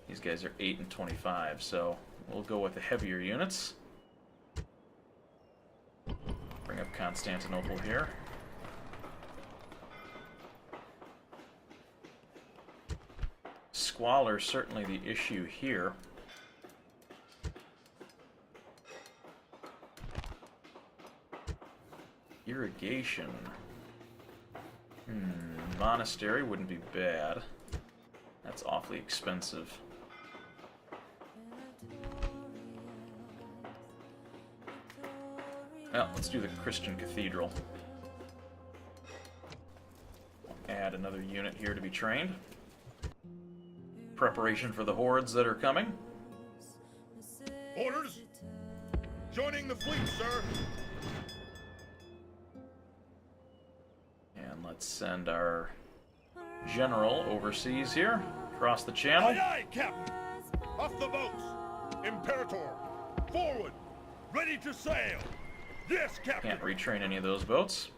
[SPEAKER 1] These guys are 8 and 25, so we'll go with the heavier units. Bring up Constantinople here. Squalor, certainly the issue here. Irrigation. monastery wouldn't be bad. That's awfully expensive. Well, let's do the Christian cathedral. Add another unit here to be trained. Preparation for the hordes that are coming.
[SPEAKER 2] Orders? Joining the fleet, sir.
[SPEAKER 1] And let's send our general overseas here, across the channel.
[SPEAKER 2] Aye, aye, Captain. Off the boats. Imperator. Forward. Ready to sail. Yes, Captain.
[SPEAKER 1] Can't retrain any of those boats.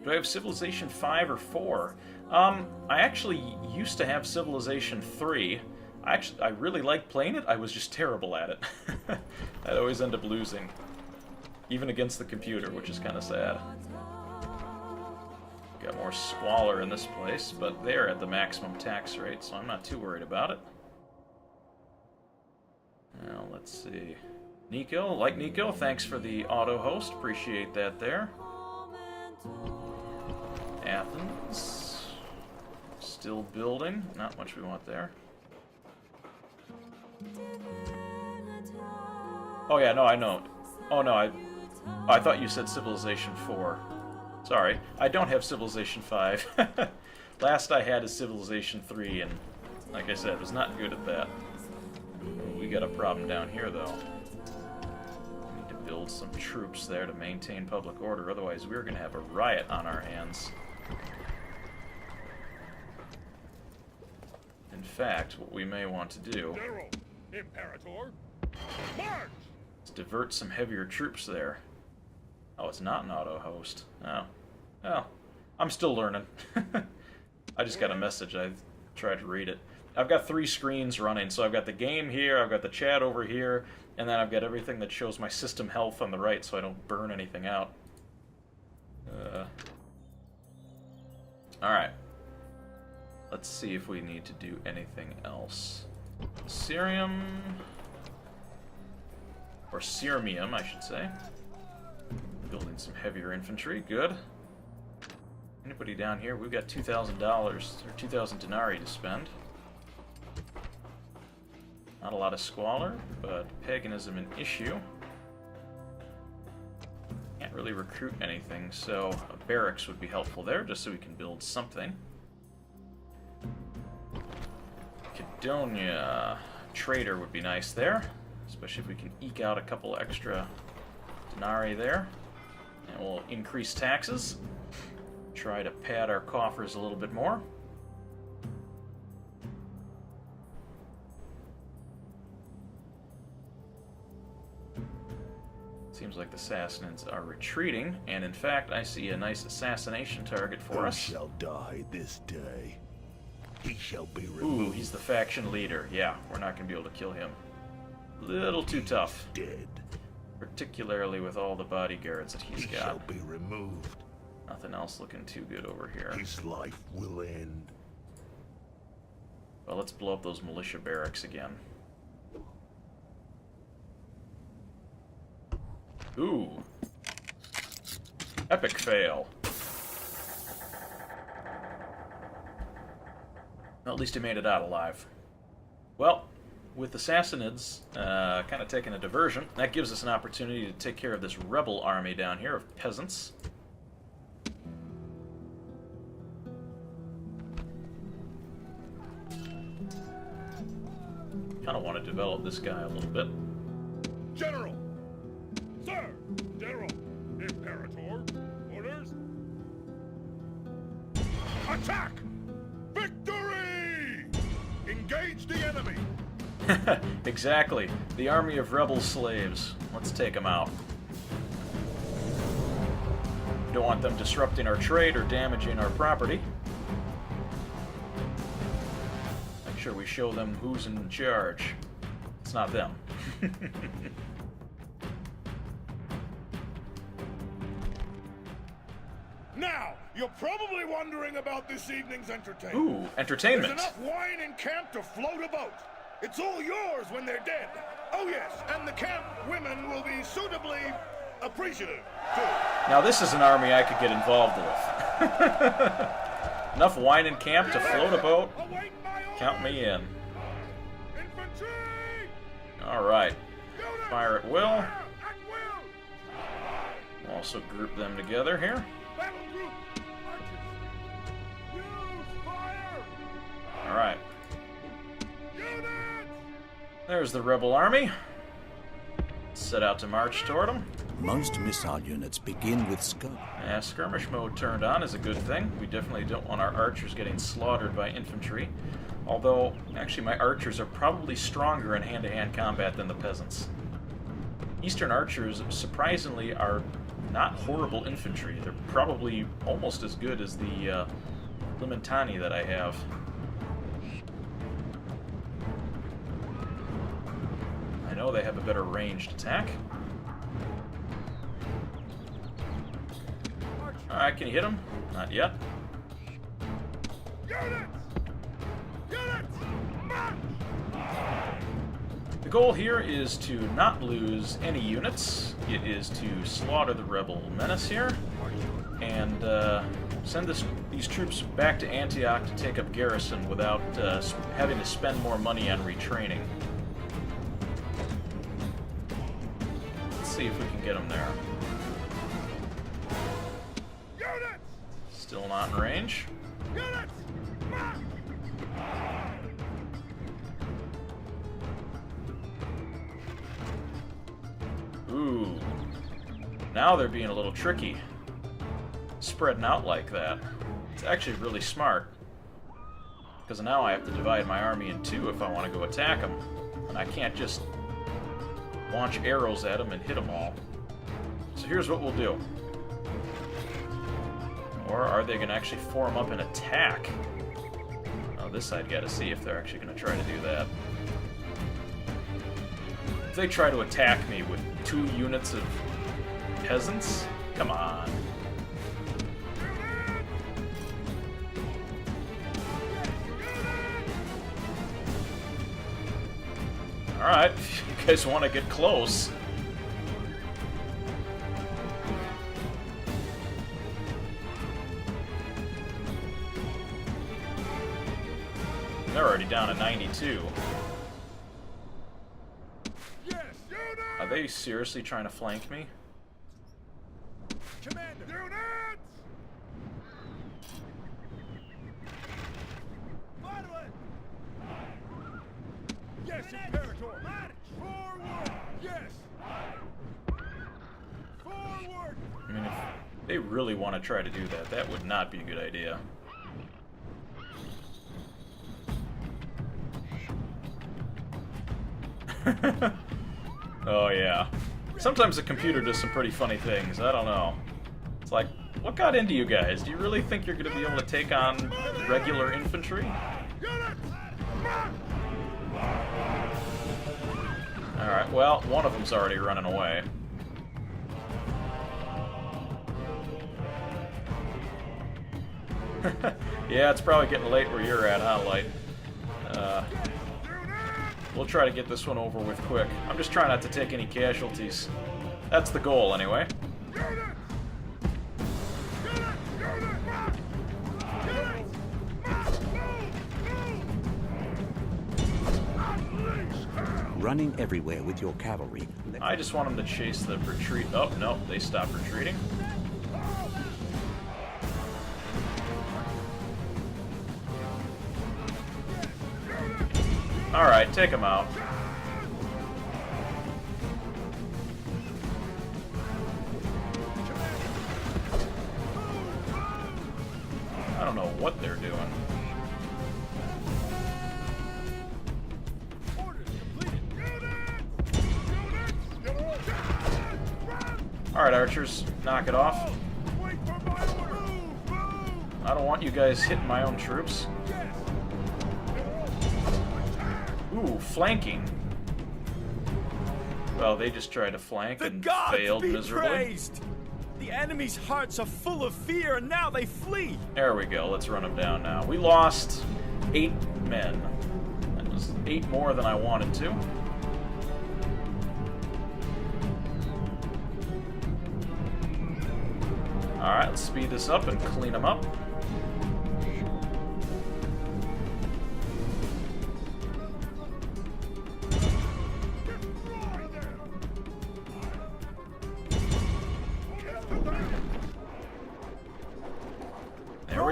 [SPEAKER 1] Do I have Civilization 5 or 4? I actually used to have Civilization 3. I really liked playing it. I was just terrible at it. I'd always end up losing. Even against the computer, which is kind of sad. Got more squalor in this place, but they're at the maximum tax rate, so I'm not too worried about it. Now, let's see. Nico, like Nico, thanks for the auto-host. Appreciate that there. Athens. Still building. Not much we want there. Oh yeah, no, I know. Oh no, I thought you said Civilization 4. Sorry, I don't have Civilization 5. Last I had is Civilization 3, and like I said, was not good at that. We got a problem down here, though. We need to build some troops there to maintain public order, otherwise we're going to have a riot on our hands. In fact, what we may want to do
[SPEAKER 5] General, Imperator, march!
[SPEAKER 1] is divert some heavier troops there. Oh, it's not an auto-host. Oh. Well, I'm still learning. I just got a message. I tried to read it. I've got 3 screens running, so I've got the game here, I've got the chat over here, and then I've got everything that shows my system health on the right so I don't burn anything out. Alright. Let's see if we need to do anything else. Sirmium... or Sirmium, I should say. Building some heavier infantry, good. Anybody down here? We've got $2,000 or 2,000 denarii to spend. Not a lot of squalor, but paganism an issue. Can't really recruit anything, so a barracks would be helpful there, just so we can build something. Macedonia trader would be nice there, especially if we can eke out a couple extra denarii there. And we'll increase taxes. Try to pad our coffers a little bit more. Seems like the Sassanids are retreating, and in fact, I see a nice assassination target for us.
[SPEAKER 2] Who shall die this day? He shall be removed.
[SPEAKER 1] Ooh, he's the faction leader. Yeah, we're not going to be able to kill him. Little too tough.
[SPEAKER 2] Dead.
[SPEAKER 1] Particularly with all the bodyguards that he's
[SPEAKER 2] He
[SPEAKER 1] got.
[SPEAKER 2] shall be removed.
[SPEAKER 1] Nothing else looking too good over here.
[SPEAKER 2] His life will end.
[SPEAKER 1] Well, let's blow up those militia barracks again. Ooh. Epic fail. Well, at least he made it out alive. Well, with the Sassanids kind of taking a diversion, that gives us an opportunity to take care of this rebel army down here of peasants. Kind of want to develop this guy a little bit.
[SPEAKER 2] General!
[SPEAKER 5] Sir! General! Imperator! Orders!
[SPEAKER 2] Attack! Victory! Engage the enemy!
[SPEAKER 1] Exactly. The army of rebel slaves. Let's take them out. Don't want them disrupting our trade or damaging our property. Make sure we show them who's in charge. It's not them.
[SPEAKER 2] Now, you're probably wondering about this evening's entertainment.
[SPEAKER 1] Ooh, entertainment.
[SPEAKER 2] There's enough wine in camp to float a boat. It's all yours when they're dead. Oh yes, and the camp women will be suitably appreciative, too.
[SPEAKER 1] Now this is an army I could get involved with. Enough wine in camp to float a boat.
[SPEAKER 2] Await my
[SPEAKER 1] Count me in.
[SPEAKER 2] Infantry!
[SPEAKER 1] Alright.
[SPEAKER 2] Units!
[SPEAKER 1] Fire at will.
[SPEAKER 2] At will!
[SPEAKER 1] We'll also group them together here.
[SPEAKER 2] Battle group! Archers! Use fire!
[SPEAKER 1] Alright.
[SPEAKER 2] Units!
[SPEAKER 1] There's the rebel army. Set out to march toward them.
[SPEAKER 3] Most missile units begin with scope.
[SPEAKER 1] Yeah, skirmish mode turned on is a good thing. We definitely don't want our archers getting slaughtered by infantry. Although, actually, my archers are probably stronger in hand-to-hand combat than the peasants. Eastern archers, surprisingly, are not horrible infantry. They're probably almost as good as the Limitani that I have. I know they have a better ranged attack. Alright, can you hit him? Not yet.
[SPEAKER 2] Units! Units! March!
[SPEAKER 1] The goal here is to not lose any units. It is to slaughter the rebel menace here, and send these troops back to Antioch to take up garrison without having to spend more money on retraining. Let's see if we can get them there.
[SPEAKER 2] Units!
[SPEAKER 1] Still not in range.
[SPEAKER 2] Units! March!
[SPEAKER 1] Ooh. Now they're being a little tricky. Spreading out like that. It's actually really smart. Because now I have to divide my army in two if I want to go attack them. And I can't just launch arrows at them and hit them all. So here's what we'll do. Or are they going to actually form up and attack? Oh, this side got to see if they're actually going to try to do that. If they try to attack me with 2 units of peasants, come on. Alright, if you guys want to get close. They're already down to 92.
[SPEAKER 2] Yes! Units!
[SPEAKER 1] Are they seriously trying to flank me?
[SPEAKER 2] Commander! Units! Forward! Yes, Imperator! March! Forward! Yes! Forward!
[SPEAKER 1] I mean, if they really want to try to do that, that would not be a good idea. Oh yeah. Sometimes the computer does some pretty funny things. I don't know. It's like, what got into you guys? Do you really think you're going to be able to take on regular infantry? Alright, well, one of them's already running away. Yeah, it's probably getting late where you're at, huh, Light? We'll try to get this one over with quick. I'm just trying not to take any casualties. That's the goal, anyway.
[SPEAKER 3] Running everywhere with your cavalry.
[SPEAKER 1] I just want them to chase the retreat. Oh, no, they stopped retreating. Alright, take them out. I don't know what they're doing. Alright, archers, knock it off. I don't want you guys hitting my own troops. Ooh, flanking. Well, they just tried to flank
[SPEAKER 4] The
[SPEAKER 1] and
[SPEAKER 4] gods
[SPEAKER 1] failed
[SPEAKER 4] be
[SPEAKER 1] miserably.
[SPEAKER 4] praised! The enemy's hearts are full of fear, and now they flee.
[SPEAKER 1] There we go. Let's run them down now. We lost 8 men. That was 8 more than I wanted to. Alright, let's speed this up and clean them up.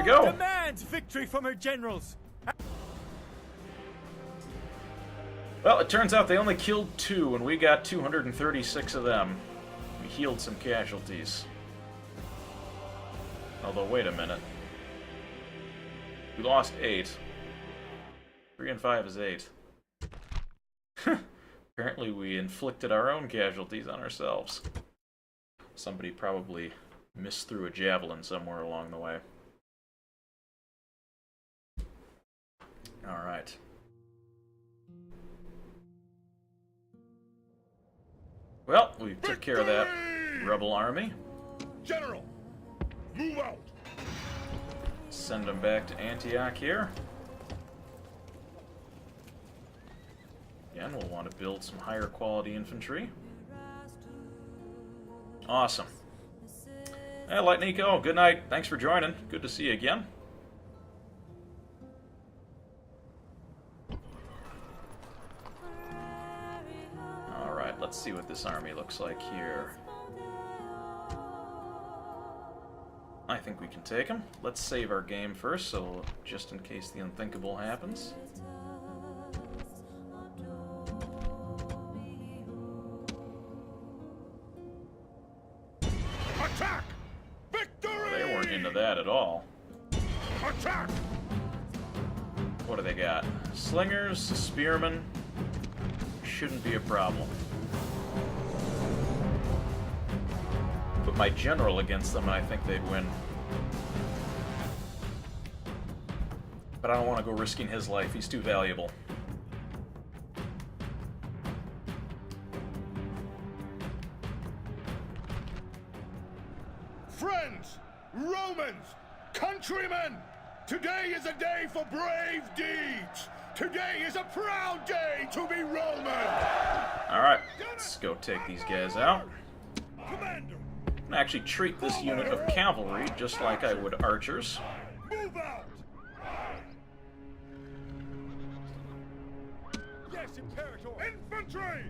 [SPEAKER 1] go.
[SPEAKER 4] Demands victory from her generals.
[SPEAKER 1] Well, it turns out they only killed 2, and we got 236 of them. We healed some casualties. Although, wait a minute. We lost 8. 3 and 5 is 8. Apparently we inflicted our own casualties on ourselves. Somebody probably missed through a javelin somewhere along the way. Alright. Well, we took care of that rebel army.
[SPEAKER 2] General, move out.
[SPEAKER 1] Send them back to Antioch here. Again, we'll want to build some higher quality infantry. Awesome. Hey, Light Nico, good night. Thanks for joining. Good to see you again. Alright, let's see what this army looks like here. I think we can take them. Let's save our game first, so just in case the unthinkable happens.
[SPEAKER 2] Attack! Victory!
[SPEAKER 1] They weren't into that at all.
[SPEAKER 2] Attack!
[SPEAKER 1] What do they got? Slingers, spearmen. Shouldn't be a problem. Put my general against them and I think they'd win. But I don't want to go risking his life. He's too valuable.
[SPEAKER 2] Friends, Romans, countrymen, today is a day for brave deeds. Today is a proud day to be Roman.
[SPEAKER 1] Alright, let's go take these guys out.
[SPEAKER 2] Commander,
[SPEAKER 1] And actually treat this unit of cavalry just like I would archers.
[SPEAKER 2] move out.
[SPEAKER 5] Yes, Imperator!
[SPEAKER 2] Infantry!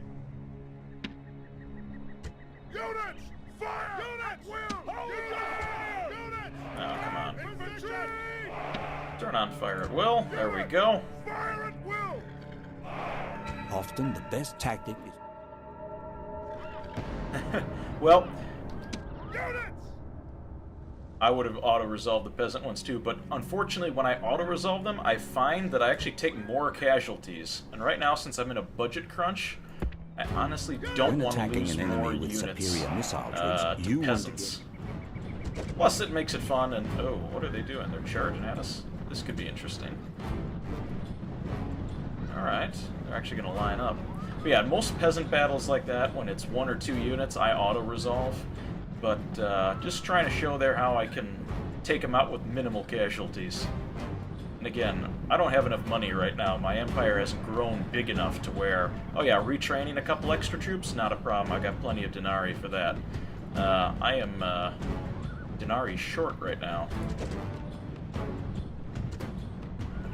[SPEAKER 2] Units, fire! Units, will! Hold down! Units,
[SPEAKER 1] Oh, come on.
[SPEAKER 2] infantry!
[SPEAKER 1] Turn on fire at will. There we go.
[SPEAKER 2] Fire at will!
[SPEAKER 3] Often the best tactic is
[SPEAKER 1] Well,
[SPEAKER 2] Units!
[SPEAKER 1] I would have auto-resolved the peasant ones too, but unfortunately when I auto-resolve them, I find that I actually take more casualties. And right now, since I'm in a budget crunch, I honestly don't
[SPEAKER 3] when
[SPEAKER 1] want to
[SPEAKER 3] attacking
[SPEAKER 1] lose
[SPEAKER 3] an
[SPEAKER 1] more
[SPEAKER 3] enemy with
[SPEAKER 1] units
[SPEAKER 3] superior missile
[SPEAKER 1] to
[SPEAKER 3] troops. You want to
[SPEAKER 1] peasants. Plus, it makes it fun, and oh, what are they doing? They're charging at us. This could be interesting. Alright, they're actually going to line up. But yeah, most peasant battles like that, when it's 1 or 2 units, I auto-resolve. But just trying to show there how I can take them out with minimal casualties. And again, I don't have enough money right now. My empire hasn't grown big enough to where, oh yeah, retraining a couple extra troops, not a problem. I got plenty of denarii for that. I am denarii short right now.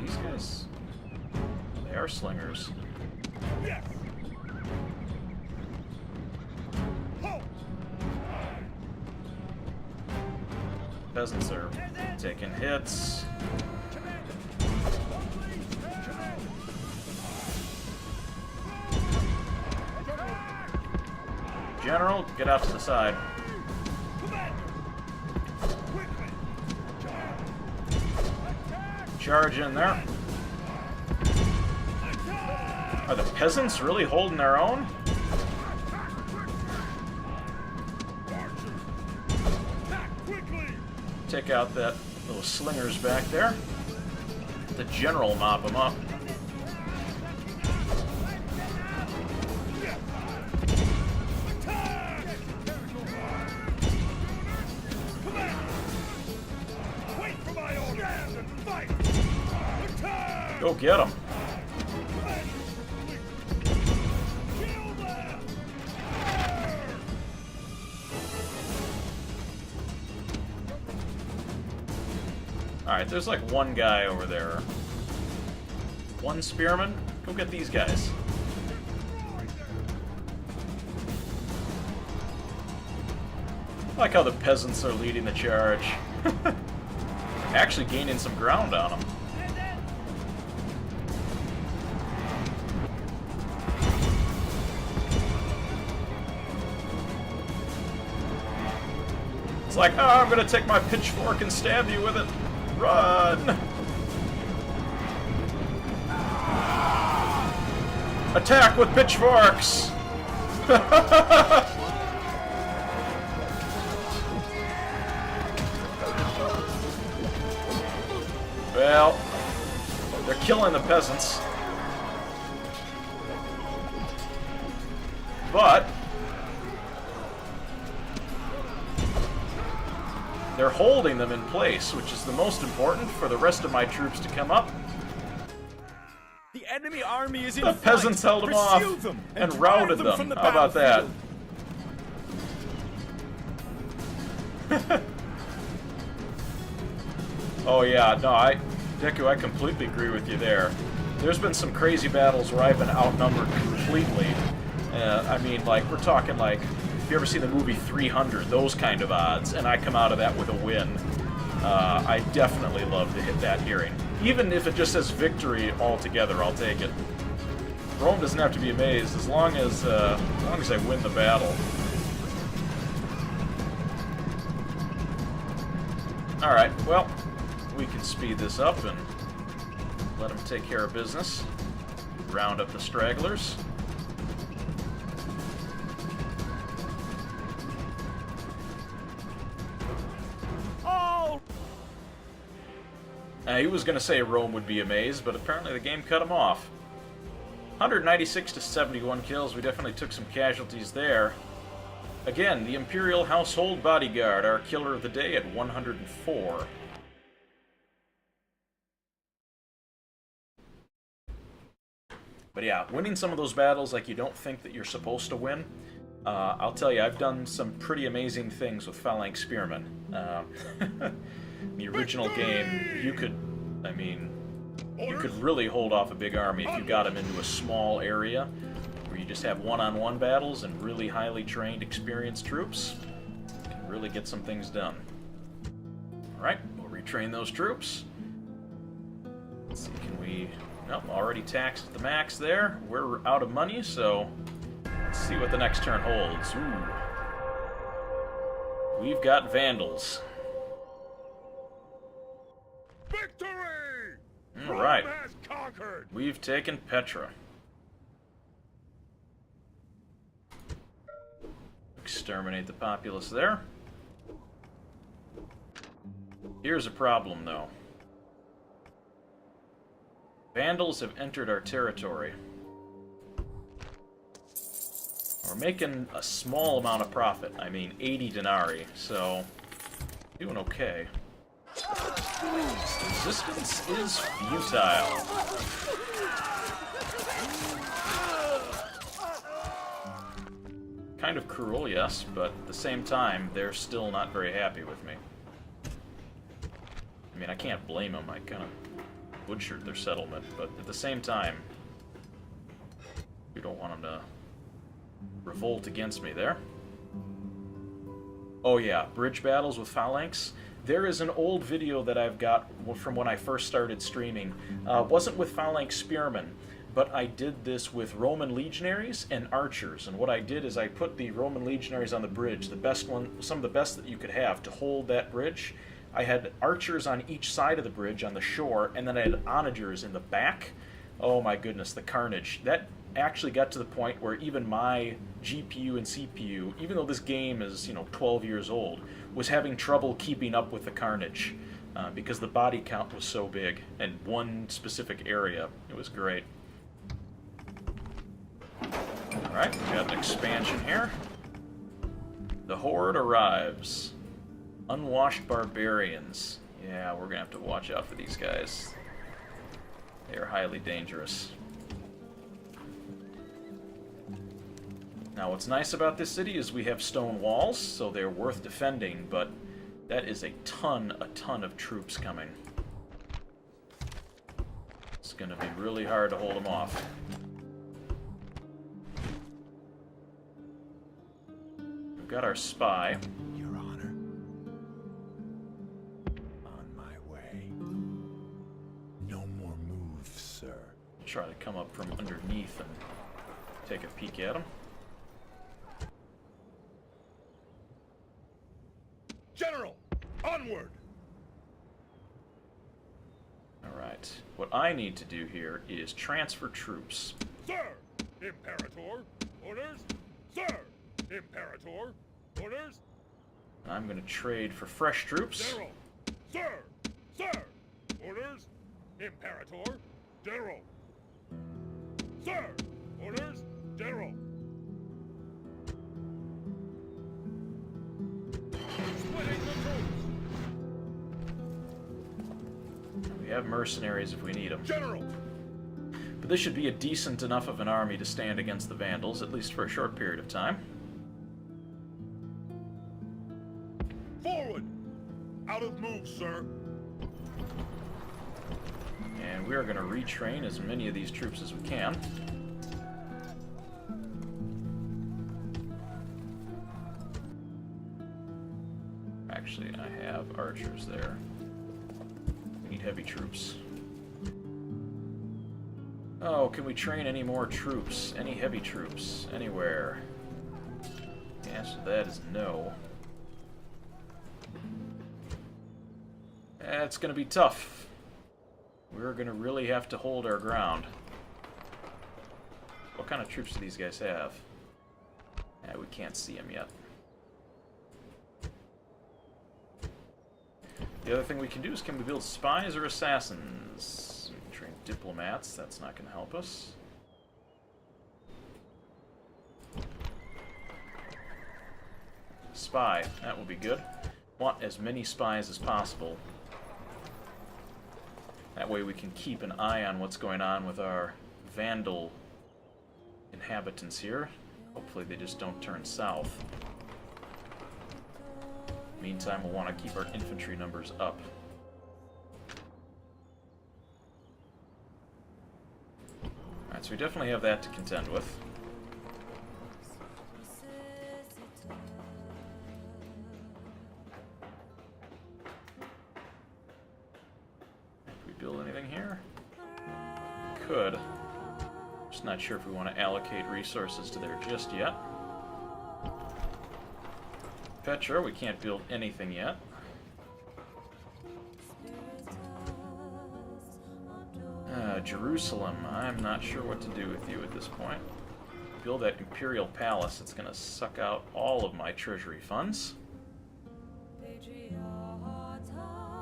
[SPEAKER 1] These guys, they are slingers.
[SPEAKER 2] Yes! Halt!
[SPEAKER 1] Peasants are taking hits. General, get out to the side. Charge in there. Are the peasants really holding their own? Take out that little slingers back there. The general mop them up. Go get them. Alright, there's like one guy over there. One spearman? Go get these guys. I like how the peasants are leading the charge. Actually gaining some ground on them. It's like, oh, I'm gonna take my pitchfork and stab you with it. Run! Attack with pitchforks! Well, they're killing the peasants. But they're holding them in place, which is the most important for the rest of my troops to come up.
[SPEAKER 4] The enemy army is in
[SPEAKER 1] The peasants held them off and routed them.
[SPEAKER 4] From the
[SPEAKER 1] How about that? Oh yeah, no, Deku, I completely agree with you there. There's been some crazy battles where I've been outnumbered completely. I mean, like, we're talking like, if you ever see the movie 300, those kind of odds, and I come out of that with a win. I definitely love to hit that hearing. Even if it just says victory altogether, I'll take it. Rome doesn't have to be amazed as long as I win the battle. Alright, well, we can speed this up and let them take care of business. Round up the stragglers. He was going to say Rome would be amazed, but apparently the game cut him off. 196 to 71 kills. We definitely took some casualties there. Again, the Imperial Household Bodyguard, our killer of the day at 104. But yeah, winning some of those battles like you don't think that you're supposed to win. I'll tell you, I've done some pretty amazing things with Phalanx Spearmen. The original game, you could really hold off a big army if you got them into a small area where you just have one-on-one battles and really highly trained, experienced troops. You can really get some things done. Alright, we'll retrain those troops. Let's see, can we... Nope, already taxed at the max there. We're out of money, so let's see what the next turn holds. Ooh. We've got Vandals.
[SPEAKER 5] Victory!
[SPEAKER 1] Alright.
[SPEAKER 5] Rome has conquered!
[SPEAKER 1] We've taken Petra. Exterminate the populace there. Here's a problem, though. Vandals have entered our territory. We're making a small amount of profit. I mean, 80 denarii, so doing okay. Resistance is futile. Kind of cruel, yes, but at the same time, they're still not very happy with me. I mean, I can't blame them. I kind of butchered their settlement, but at the same time, you don't want them to revolt against me there. Oh yeah, bridge battles with Phalanx. There is an old video that I've got from when I first started streaming. Wasn't with Phalanx Spearmen, but I did this with Roman legionaries and archers. And what I did is I put the Roman legionaries on the bridge, the best one, some of the best that you could have to hold that bridge. I had archers on each side of the bridge on the shore, and then I had onagers in the back. Oh my goodness, the carnage. That actually got to the point where even my GPU and CPU, even though this game is, 12 years old, was having trouble keeping up with the carnage because the body count was so big in one specific area. It was great. Alright, we got an expansion here. The Horde arrives. Unwashed barbarians. Yeah, we're gonna have to watch out for these guys. They are highly dangerous. Now, what's nice about this city is we have stone walls, so they're worth defending, but that is a ton of troops coming. It's gonna be really hard to hold them off. We've got our spy.
[SPEAKER 6] Your Honor. On my way.
[SPEAKER 2] sir.
[SPEAKER 1] Try to come up from underneath and take a peek at them.
[SPEAKER 2] General, onward!
[SPEAKER 1] Alright, what I need to do here is transfer troops.
[SPEAKER 5] Sir! Imperator! Orders! Sir! Imperator! Orders!
[SPEAKER 1] I'm going to trade for fresh troops.
[SPEAKER 5] General! Sir! Sir! Orders! Imperator! General! Sir! Orders! General! Splitting the troops!
[SPEAKER 1] We have mercenaries if we need them.
[SPEAKER 2] General!
[SPEAKER 1] But this should be a decent enough of an army to stand against the Vandals, at least for a short period of time.
[SPEAKER 2] Forward! Out of move, sir.
[SPEAKER 1] And we are going to retrain as many of these troops as we can. Actually, I have archers there. We need heavy troops. Oh, can we train any more troops? Any heavy troops? Anywhere? The answer to that is no. It's going to be tough. We're going to really have to hold our ground. What kind of troops do these guys have? We can't see them yet. The other thing we can do is, can we build spies or assassins? We can train diplomats. That's not going to help us. Spy. That will be good. Want as many spies as possible. That way we can keep an eye on what's going on with our Vandal inhabitants here. Hopefully they just don't turn south. Meantime, we'll want to keep our infantry numbers up. Alright, so we definitely have that to contend with. Build anything here? Could. Just not sure if we want to allocate resources to there just yet. Petra, we can't build anything yet. Jerusalem, I'm not sure what to do with you at this point. Build that Imperial Palace, it's going to suck out all of my treasury funds.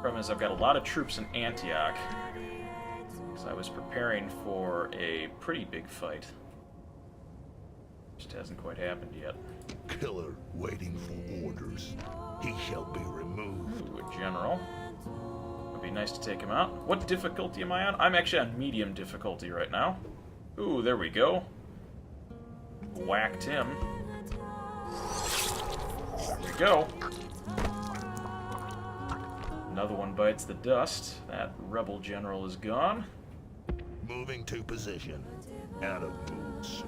[SPEAKER 1] Problem is, I've got a lot of troops in Antioch, because I was preparing for a pretty big fight. Just hasn't quite happened yet.
[SPEAKER 2] Killer waiting for orders. He shall be removed.
[SPEAKER 1] Ooh, a general. Would be nice to take him out. What difficulty am I on? I'm actually on medium difficulty right now. Ooh, there we go. Whacked him. There we go. Another one bites the dust. That rebel general is gone.
[SPEAKER 2] Moving to position. Out of move, sir.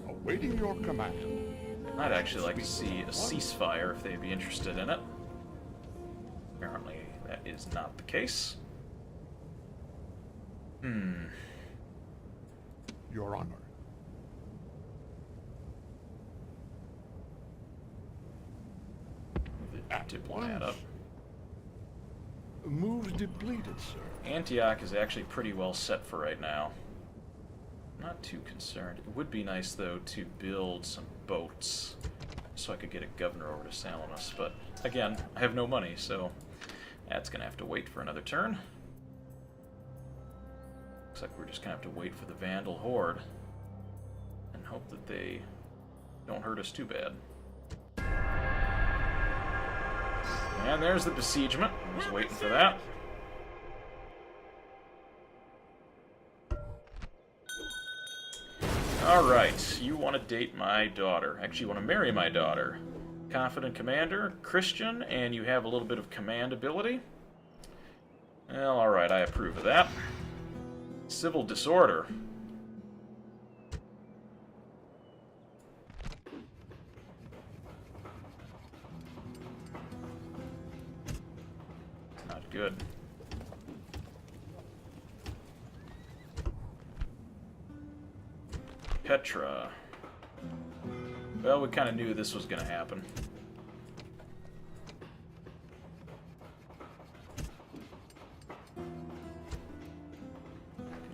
[SPEAKER 5] Awaiting your command.
[SPEAKER 1] I'd actually like to see a ceasefire if they'd be interested in it. Apparently that is not the case.
[SPEAKER 5] Your Honor.
[SPEAKER 1] The diplomat up.
[SPEAKER 5] Moves depleted, sir.
[SPEAKER 1] Antioch is actually pretty well set for right now. Not too concerned. It would be nice, though, to build some boats so I could get a governor over to Salamis, but again, I have no money, so that's going to have to wait for another turn. Looks like we're just going to have to wait for the Vandal Horde and hope that they don't hurt us too bad. And there's the besiegement. I was waiting for that. Alright, you want to date my daughter. Actually, you want to marry my daughter. Confident commander, Christian, and you have a little bit of command ability. Well, alright, I approve of that. Civil disorder. Not good. Petra. Well, we kind of knew this was going to happen.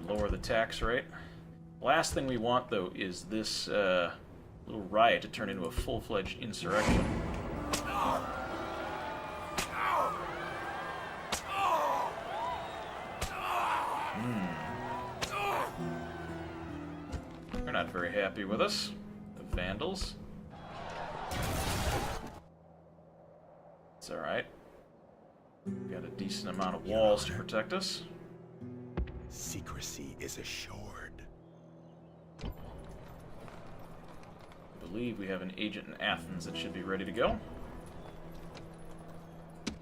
[SPEAKER 1] Lower the tax rate. Last thing we want, though, is this little riot to turn into a full-fledged insurrection. They're not very happy with us. The Vandals. It's alright. Got a decent amount of walls to protect us.
[SPEAKER 2] Secrecy is assured.
[SPEAKER 1] I believe we have an agent in Athens that should be ready to go.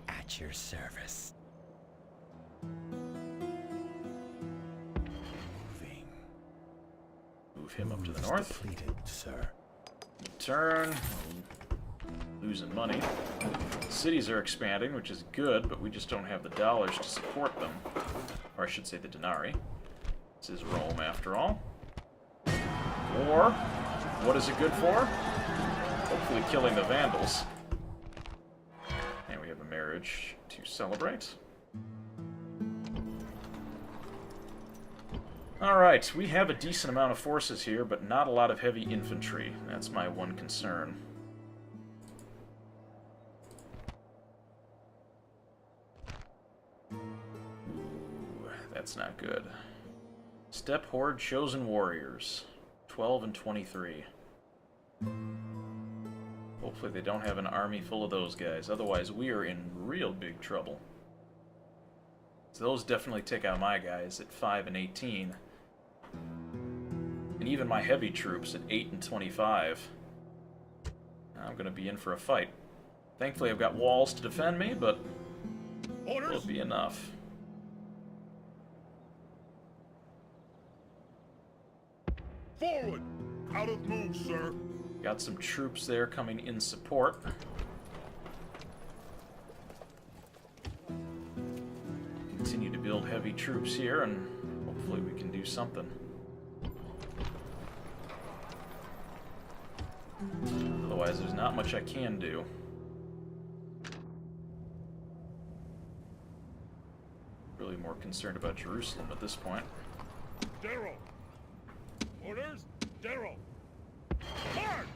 [SPEAKER 6] At your service.
[SPEAKER 2] Moving.
[SPEAKER 1] Move him up to the north.
[SPEAKER 2] Depleted, sir.
[SPEAKER 1] Turn. Losing money. Cities are expanding, which is good, but we just don't have the dollars to support them. Or I should say the denarii. This is Rome, after all. War. What is it good for? Hopefully killing the Vandals. And we have a marriage to celebrate. Alright, we have a decent amount of forces here, but not a lot of heavy infantry. That's my one concern. Ooh, that's not good. Steppe Horde Chosen Warriors. 12 and 23. Hopefully they don't have an army full of those guys. Otherwise, we are in real big trouble. So those definitely take out my guys at 5 and 18. And even my heavy troops at 8 and 25. I'm going to be in for a fight. Thankfully, I've got walls to defend me, but
[SPEAKER 5] Orders!
[SPEAKER 1] will be enough.
[SPEAKER 5] Forward! Out of move, sir.
[SPEAKER 1] Got some troops there coming in support. Continue to build heavy troops here, and hopefully we can do something. Otherwise, there's not much I can do. Really more concerned about Jerusalem at this point.
[SPEAKER 5] General! Orders! General! March!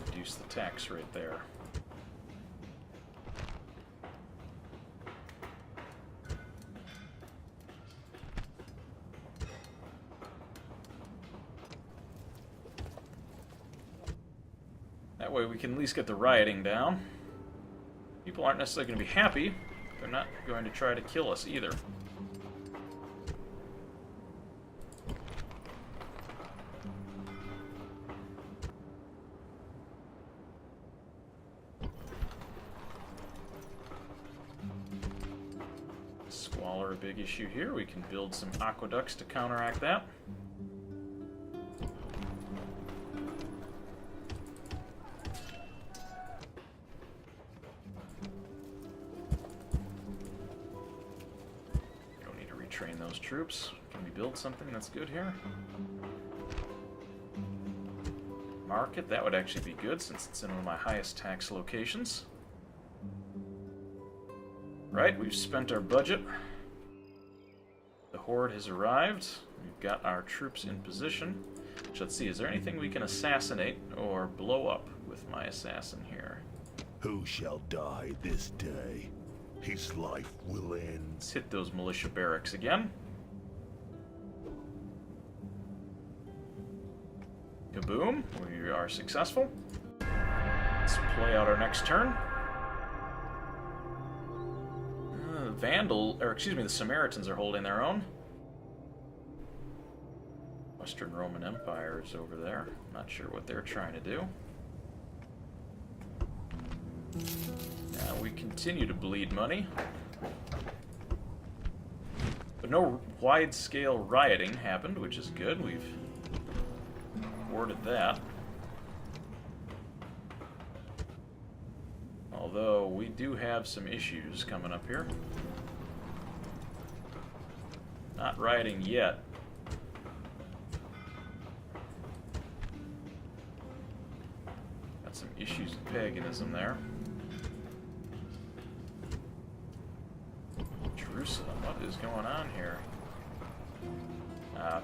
[SPEAKER 1] Reduce the tax rate there. That way we can at least get the rioting down. People aren't necessarily going to be happy. They're not going to try to kill us either. Squalor, a big issue here. We can build some aqueducts to counteract that. Train those troops. Can we build something that's good here? Market, that would actually be good since it's in one of my highest tax locations. Right, we've spent our budget. The Horde has arrived. We've got our troops in position. Let's see, is there anything we can assassinate or blow up with my assassin here?
[SPEAKER 2] Who shall die this day? His life will end.
[SPEAKER 1] Let's hit those militia barracks again. Kaboom! We are successful. Let's play out our next turn. The Samaritans are holding their own. Western Roman Empire is over there. Not sure what they're trying to do. Now we continue to bleed money. But no wide-scale rioting happened, which is good. We've thwarted that. Although we do have some issues coming up here. Not rioting yet, paganism there. Jerusalem, what is going on here?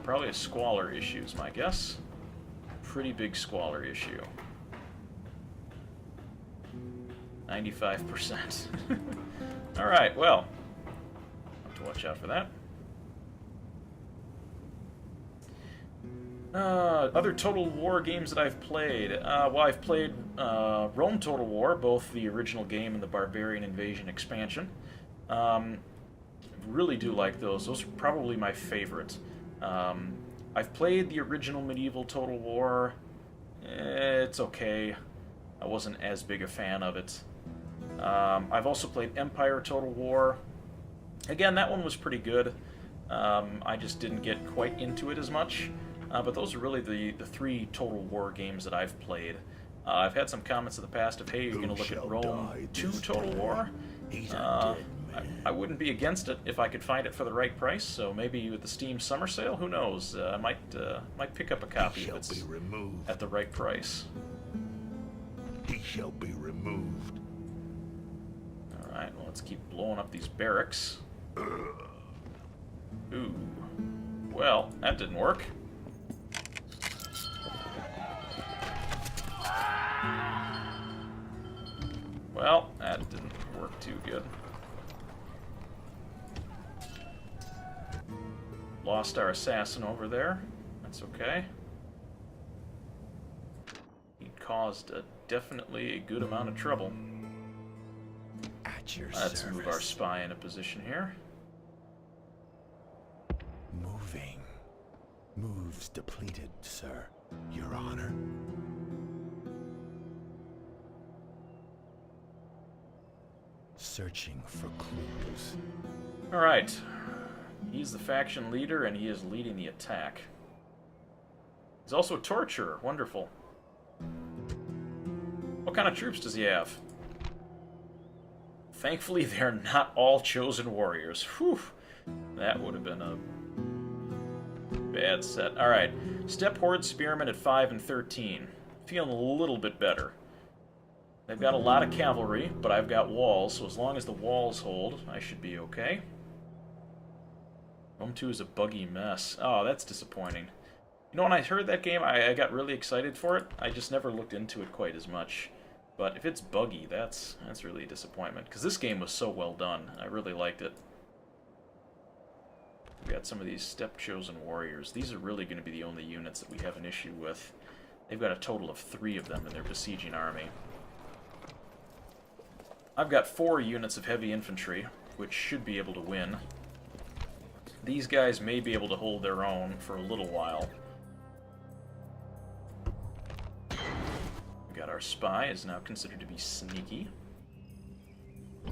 [SPEAKER 1] Probably a squalor issue is my guess. Pretty big squalor issue. 95%. Alright, well. Have to watch out for that. Other Total War games that I've played. Well, I've played Rome Total War, both the original game and the Barbarian Invasion expansion. Really do like those. Those are probably my favorite. I've played the original Medieval Total War. It's okay. I wasn't as big a fan of it. I've also played Empire Total War. Again, that one was pretty good. I just didn't get quite into it as much. But those are really the three Total War games that I've played. I've had some comments in the past of, hey, you're going to look at Rome 2 Total War. I wouldn't be against it if I could find it for the right price, so maybe with the Steam Summer Sale, who knows? I might pick up a copy if it's at the right price.
[SPEAKER 2] He shall be removed.
[SPEAKER 1] Alright, well, let's keep blowing up these barracks. Ooh. Well, that didn't work. Well, that didn't work too good. Lost our assassin over there. That's okay. He caused definitely a good amount of trouble.
[SPEAKER 6] At your
[SPEAKER 1] Let's
[SPEAKER 6] service.
[SPEAKER 1] move our spy in a position here.
[SPEAKER 6] Moving. Moves depleted, sir. Your honor. Searching for clues.
[SPEAKER 1] Alright. He's the faction leader, and he is leading the attack. He's also a torturer. Wonderful. What kind of troops does he have? Thankfully, they're not all chosen warriors. Whew. That would have been a bad set. Alright. Step Horde Spearmen at 5 and 13. Feeling a little bit better. They've got a lot of cavalry, but I've got walls, so as long as the walls hold, I should be okay. Rome 2 is a buggy mess. Oh, that's disappointing. You know, when I heard that game, I got really excited for it. I just never looked into it quite as much. But if it's buggy, that's really a disappointment. Because this game was so well done. I really liked it. We got some of these step-chosen warriors. These are really going to be the only units that we have an issue with. They've got a total of 3 of them in their besieging army. I've got 4 units of heavy infantry, which should be able to win. These guys may be able to hold their own for a little while. We got our spy, is now considered to be sneaky. We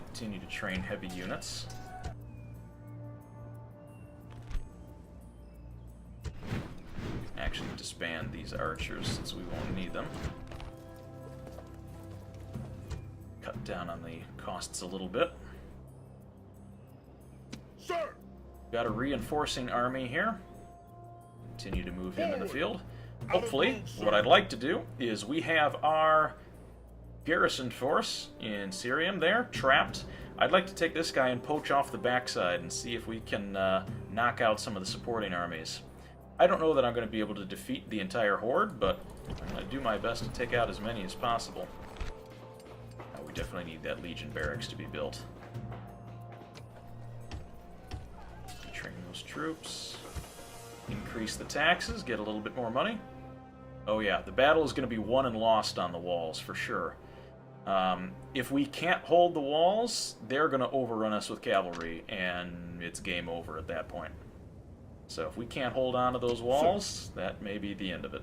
[SPEAKER 1] continue to train heavy units. Actually disband these archers since we won't need them. Cut down on the costs a little bit.
[SPEAKER 2] Sir!
[SPEAKER 1] Got a reinforcing army here. Continue to move him in the field. Hopefully, what I'd like to do is we have our garrison force in Sirmium there, trapped. I'd like to take this guy and poach off the backside and see if we can knock out some of the supporting armies. I don't know that I'm going to be able to defeat the entire horde, but I'm going to do my best to take out as many as possible. We definitely need that Legion barracks to be built. Train those troops. Increase the taxes, get a little bit more money. Oh yeah, the battle is going to be won and lost on the walls, for sure. If we can't hold the walls, they're going to overrun us with cavalry, and it's game over at that point. So if we can't hold on to those walls, that may be the end of it.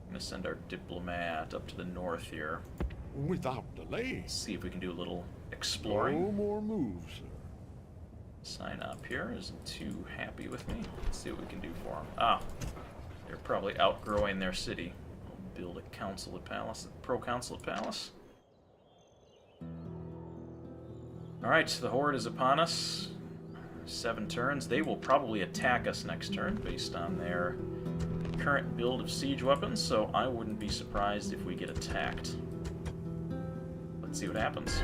[SPEAKER 1] I'm going to send our diplomat up to the north here.
[SPEAKER 2] Without delay.
[SPEAKER 1] See if we can do a little exploring.
[SPEAKER 2] No more moves, sir.
[SPEAKER 1] Sign up here isn't too happy with me. Let's see what we can do for them. Ah, they're probably outgrowing their city. We'll build a consulate palace, a pro-consulate palace. Alright, the horde is upon us. 7 turns. They will probably attack us next turn based on their current build of siege weapons, so I wouldn't be surprised if we get attacked. Let's see what happens.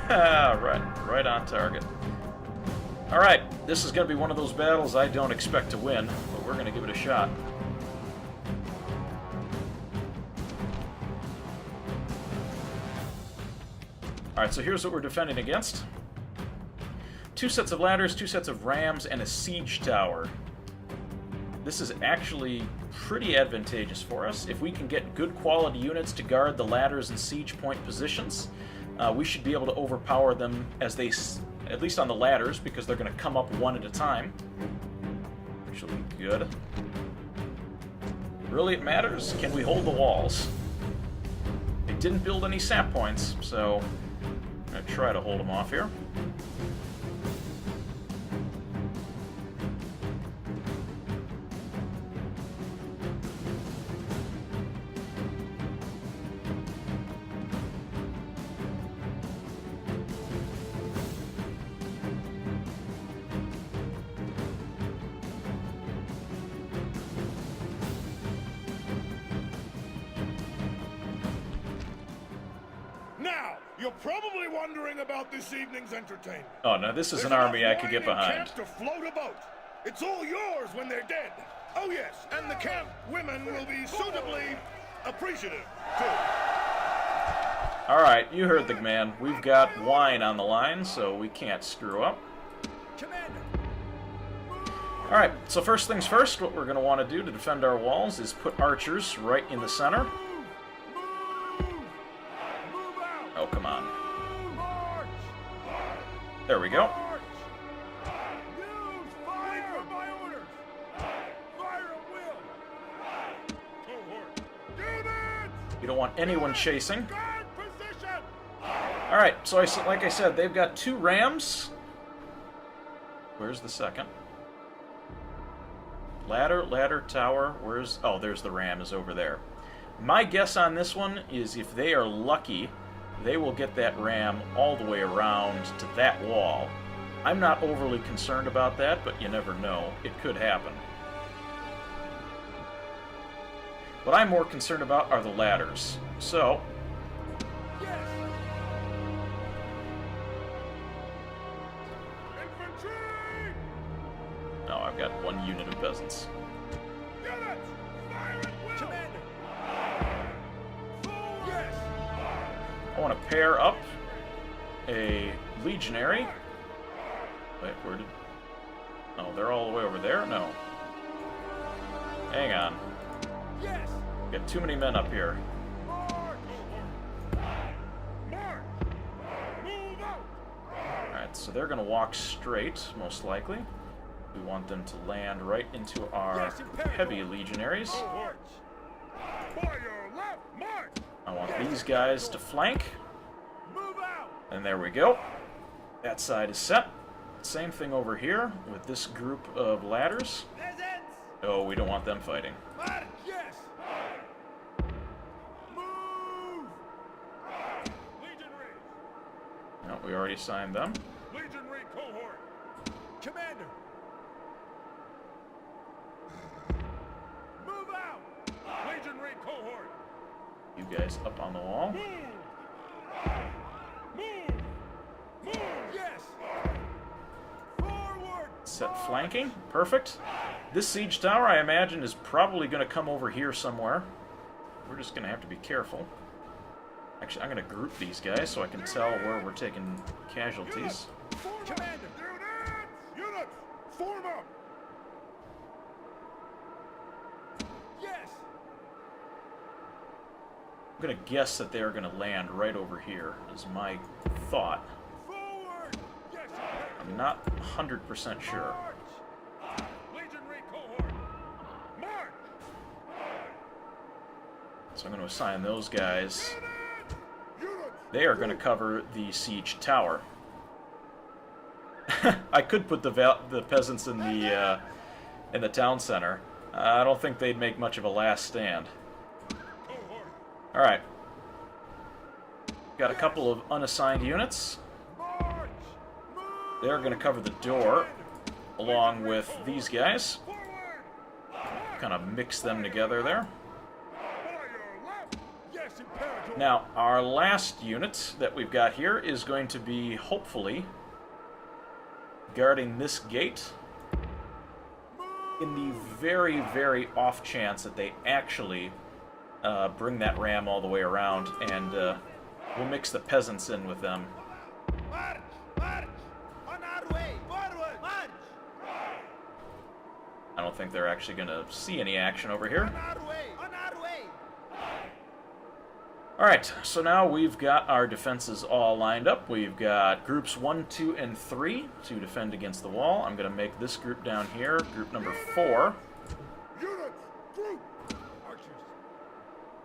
[SPEAKER 1] Right on target. Alright, this is going to be one of those battles I don't expect to win, but we're going to give it a shot. Alright, so here's what we're defending against. 2 sets of ladders, 2 sets of rams, and a siege tower. This is actually pretty advantageous for us. If we can get good quality units to guard the ladders and siege point positions, we should be able to overpower them as they, at least on the ladders, because they're going to come up one at a time. Which will be good. Really, it matters. Can we hold the walls? They didn't build any sap points, so I'm going to try to hold them off here.
[SPEAKER 2] Now, you're probably wondering about this evening's entertainment.
[SPEAKER 1] Oh, no, this is
[SPEAKER 2] There's
[SPEAKER 1] an army I
[SPEAKER 2] enough
[SPEAKER 1] could get
[SPEAKER 2] wine in
[SPEAKER 1] behind.
[SPEAKER 2] camp to float a boat. It's all yours when they're dead. Oh yes, and the camp women will be suitably appreciative too.
[SPEAKER 1] Alright, you heard the man. We've got wine on the line, so we can't screw up. Alright, so first things first, what we're going to want to do to defend our walls is put archers right in the center. Oh, come on. There we go. You don't want anyone chasing. Alright, so like I said, they've got 2 rams. Where's the second? Ladder, tower. Where's... Oh, there's the ram, is over there. My guess on this one is if they are lucky, they will get that ram all the way around to that wall. I'm not overly concerned about that, but you never know. It could happen. What I'm more concerned about are the ladders. So... No, I've got 1 unit of peasants. I want to pair up a legionary. Wait, where did... Oh, they're all the way over there? No. Hang on. Got too many men up here. Alright, so they're going to walk straight, most likely. We want them to land right into our heavy legionaries. I want these guys to flank. And there we go. That side is set. Same thing over here with this group of ladders. Oh, we don't want them fighting. No, we already signed them.
[SPEAKER 5] Legionary cohort.
[SPEAKER 4] Commander! Move out!
[SPEAKER 5] Legionary cohort.
[SPEAKER 1] You guys up on the wall.
[SPEAKER 5] Move!
[SPEAKER 4] Yes! Forward!
[SPEAKER 1] Set flanking. Perfect. This siege tower, I imagine, is probably going to come over here somewhere. We're just going to have to be careful. Actually, I'm going to group these guys so I can tell where we're taking casualties.
[SPEAKER 4] Commander!
[SPEAKER 5] Units! Form up!
[SPEAKER 4] Yes!
[SPEAKER 1] I'm going to guess that they are going to land right over here, is my thought.
[SPEAKER 4] Forward! Yes!
[SPEAKER 1] I'm not 100% sure.
[SPEAKER 5] Legionary cohort. March!
[SPEAKER 1] So I'm going to assign those guys. They are going to cover the siege tower. I could put the peasants in the town center. I don't think they'd make much of a last stand. All right. Got a couple of unassigned units. They're going to cover the door along with these guys. kind of mix them together there.
[SPEAKER 5] By your left! Yes, Imperator!
[SPEAKER 1] Now, our last unit that we've got here is going to be, hopefully, guarding this gate in the very, very off chance that they actually bring that ram all the way around, and we'll mix the peasants in with them.
[SPEAKER 7] March! March! On our way! Forward! March!
[SPEAKER 1] I don't think they're actually going to see any action over here.
[SPEAKER 7] On our way! On our way!
[SPEAKER 1] Alright, so now we've got our defenses all lined up. We've got groups 1, 2, and 3 to defend against the wall. I'm going to make this group down here, group number 4.
[SPEAKER 5] Units! Group! Archers!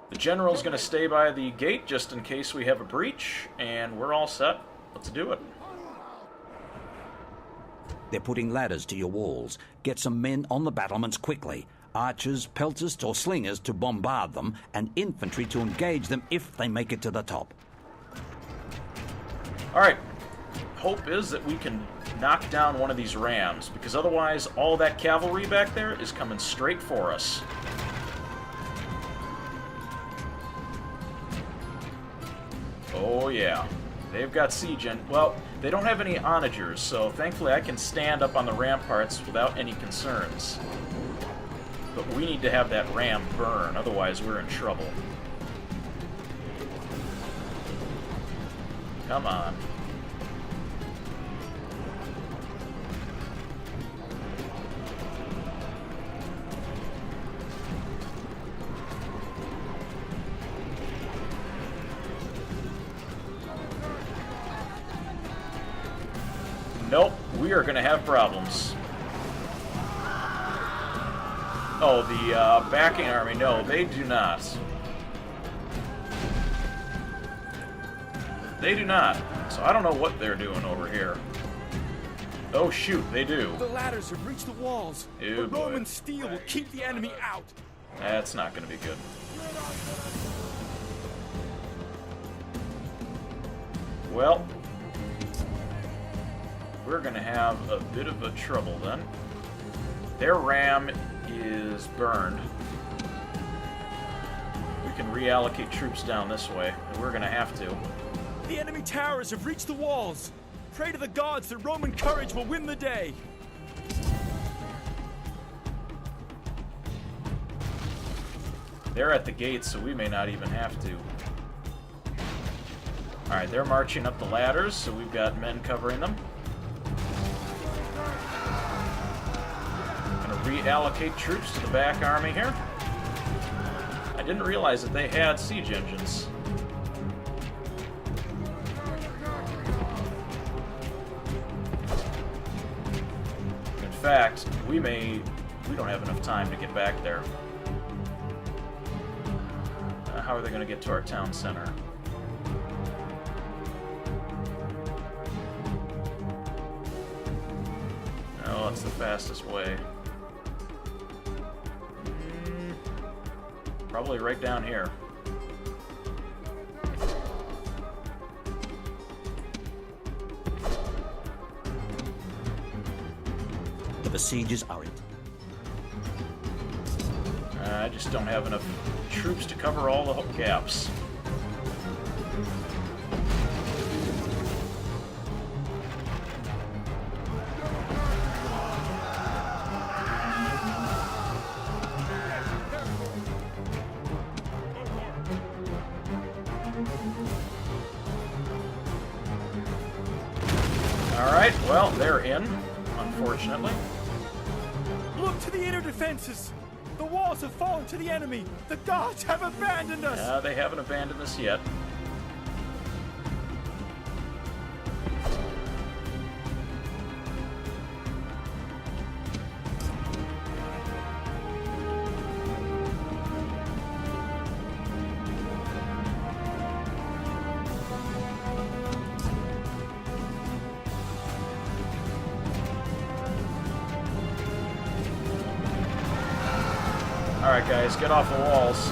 [SPEAKER 1] The general's going to stay by the gate just in case we have a breach, and we're all set. Let's do it.
[SPEAKER 3] They're putting ladders to your walls. Get some men on the battlements quickly. Archers, peltists, or slingers to bombard them, and infantry to engage them if they make it to the top.
[SPEAKER 1] Alright, hope is that we can knock down one of these rams, because otherwise all that cavalry back there is coming straight for us. Oh yeah, they've got siege well, they don't have any onagers, so thankfully I can stand up on the ramparts without any concerns. But we need to have that ram burn, otherwise we're in trouble. Come on. Nope, we are going to have problems. Oh, the backing army, no, they do not. They do not. So I don't know what they're doing over here. Oh shoot, they do.
[SPEAKER 4] The ladders have reached the walls.
[SPEAKER 1] Ew,
[SPEAKER 4] The
[SPEAKER 1] boy.
[SPEAKER 4] Roman steel will keep the enemy out.
[SPEAKER 1] That's not going to be good. Well, we're going to have a bit of a trouble then. Their ram is burned. We can reallocate troops down this way, and we're going to have to.
[SPEAKER 4] The enemy towers have reached the walls. Pray to the gods that Roman courage will win the day.
[SPEAKER 1] They're at the gates, so we may not even have to. Alright, they're marching up the ladders, so we've got men covering them. Gonna reallocate troops to the back army here. I didn't realize that they had siege engines. In fact, we don't have enough time to get back there. How are they going to get to our town center? Oh, it's the fastest way. Probably right down here.
[SPEAKER 3] The besiegers are in.
[SPEAKER 1] I just don't have enough troops to cover all the gaps. Alright, well, they're in, unfortunately.
[SPEAKER 4] Look to the inner defenses. The walls have fallen to the enemy. The gods have abandoned us.
[SPEAKER 1] They haven't abandoned us yet. Alright guys, get off the walls.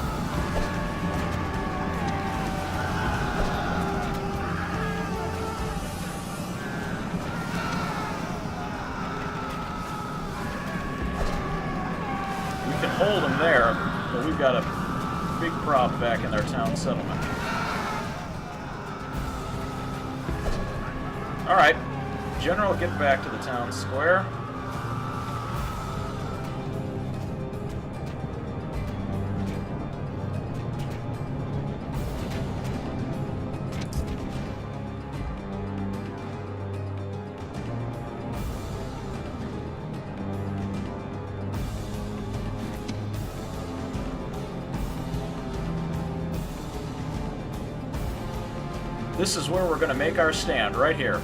[SPEAKER 1] We can hold them there, but we've got a big prop back in their town settlement. Alright. General, get back to the town square. This is where we're going to make our stand, right here.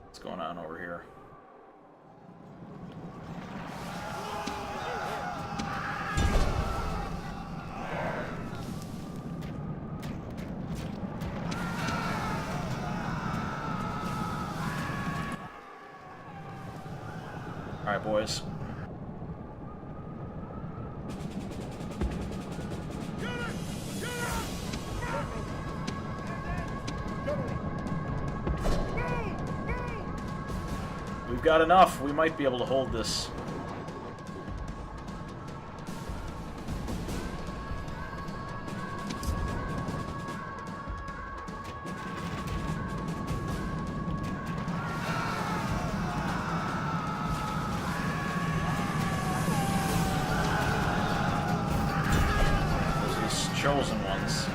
[SPEAKER 1] What's going on over here? Alright, boys. We've got enough. We might be able to hold this. Chosen ones.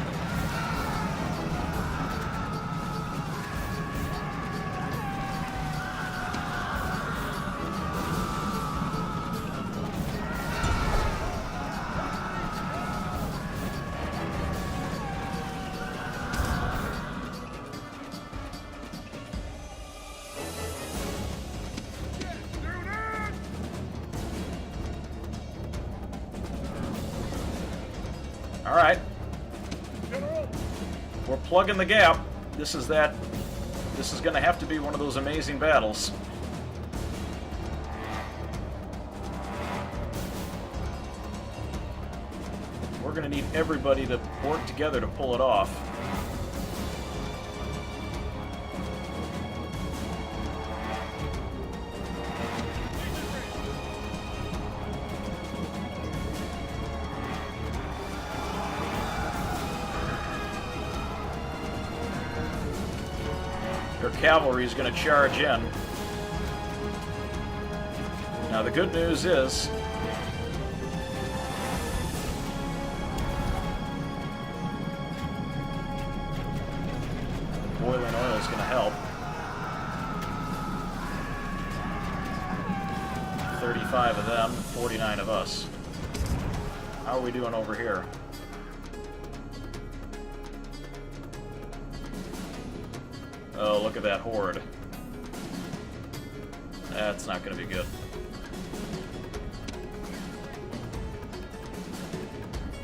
[SPEAKER 1] All right. We're plugging the gap. This is going to have to be one of those amazing battles. We're going to need everybody to work together to pull it off. Their cavalry is going to charge in. Now the good news is boiling oil is going to help. 35 of them, 49 of us. How are we doing over here? Oh, look at that horde. That's not going to be good.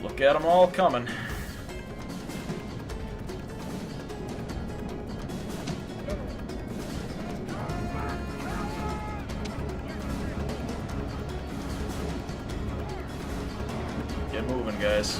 [SPEAKER 1] Look at them all coming. Get moving, guys.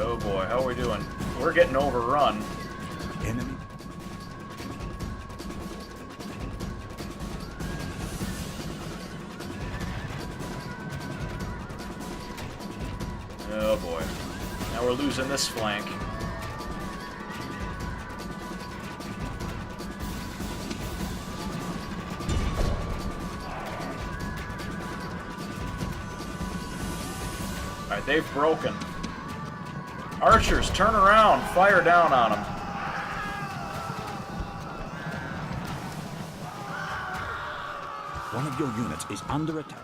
[SPEAKER 1] Oh boy, how are we doing? We're getting overrun.
[SPEAKER 3] Enemy.
[SPEAKER 1] Oh boy. Now we're losing this flank. Alright, they've broken. Archers, turn around, fire down on them.
[SPEAKER 3] One of your units is under attack.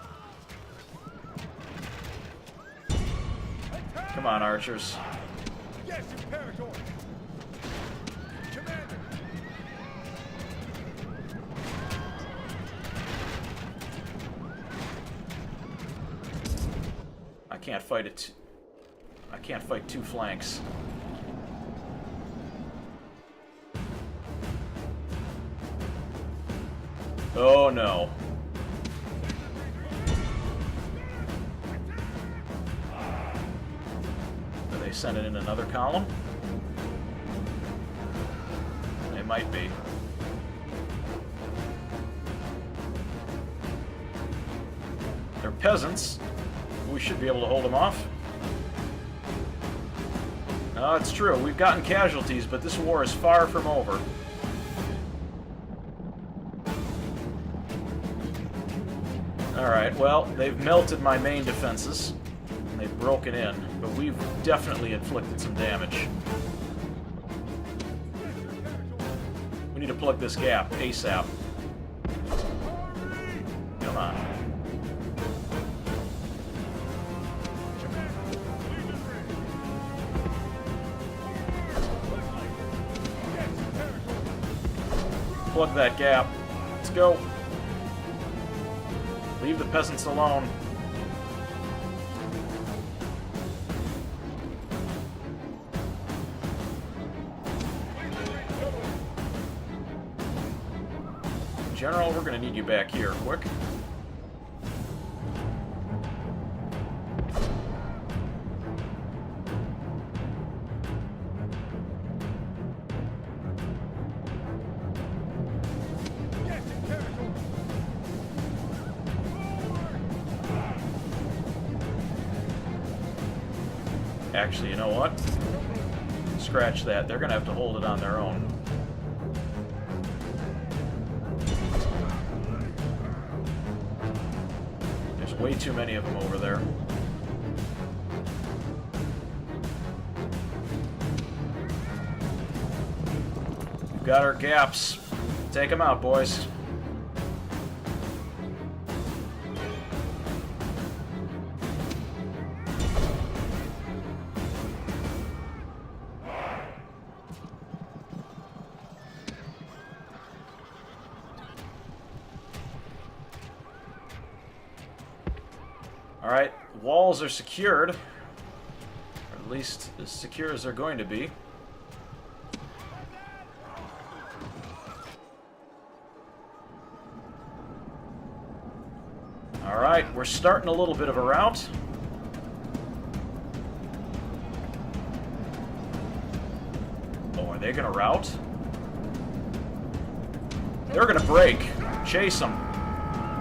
[SPEAKER 1] Come on, archers.
[SPEAKER 5] Yes, Imperator! Commander!
[SPEAKER 1] I can't fight it. I can't fight two flanks. Oh no. Are they sending in another column? They might be. They're peasants. We should be able to hold them off. No, it's true. We've gotten casualties, but this war is far from over. Alright, well, they've melted my main defenses. And they've broken in, but we've definitely inflicted some damage. We need to plug this gap ASAP. Come on. Plug that gap. Let's go. Leave the peasants alone. General, we're gonna need you back here, quick. Actually, you know what? Scratch that. They're gonna have to hold it on their own. There's way too many of them over there. We've got our gaps. Take them out, boys. Alright, walls are secured. Or at least as secure as they're going to be. Alright, we're starting a little bit of a rout. Oh, are they gonna rout? They're gonna break. Chase them.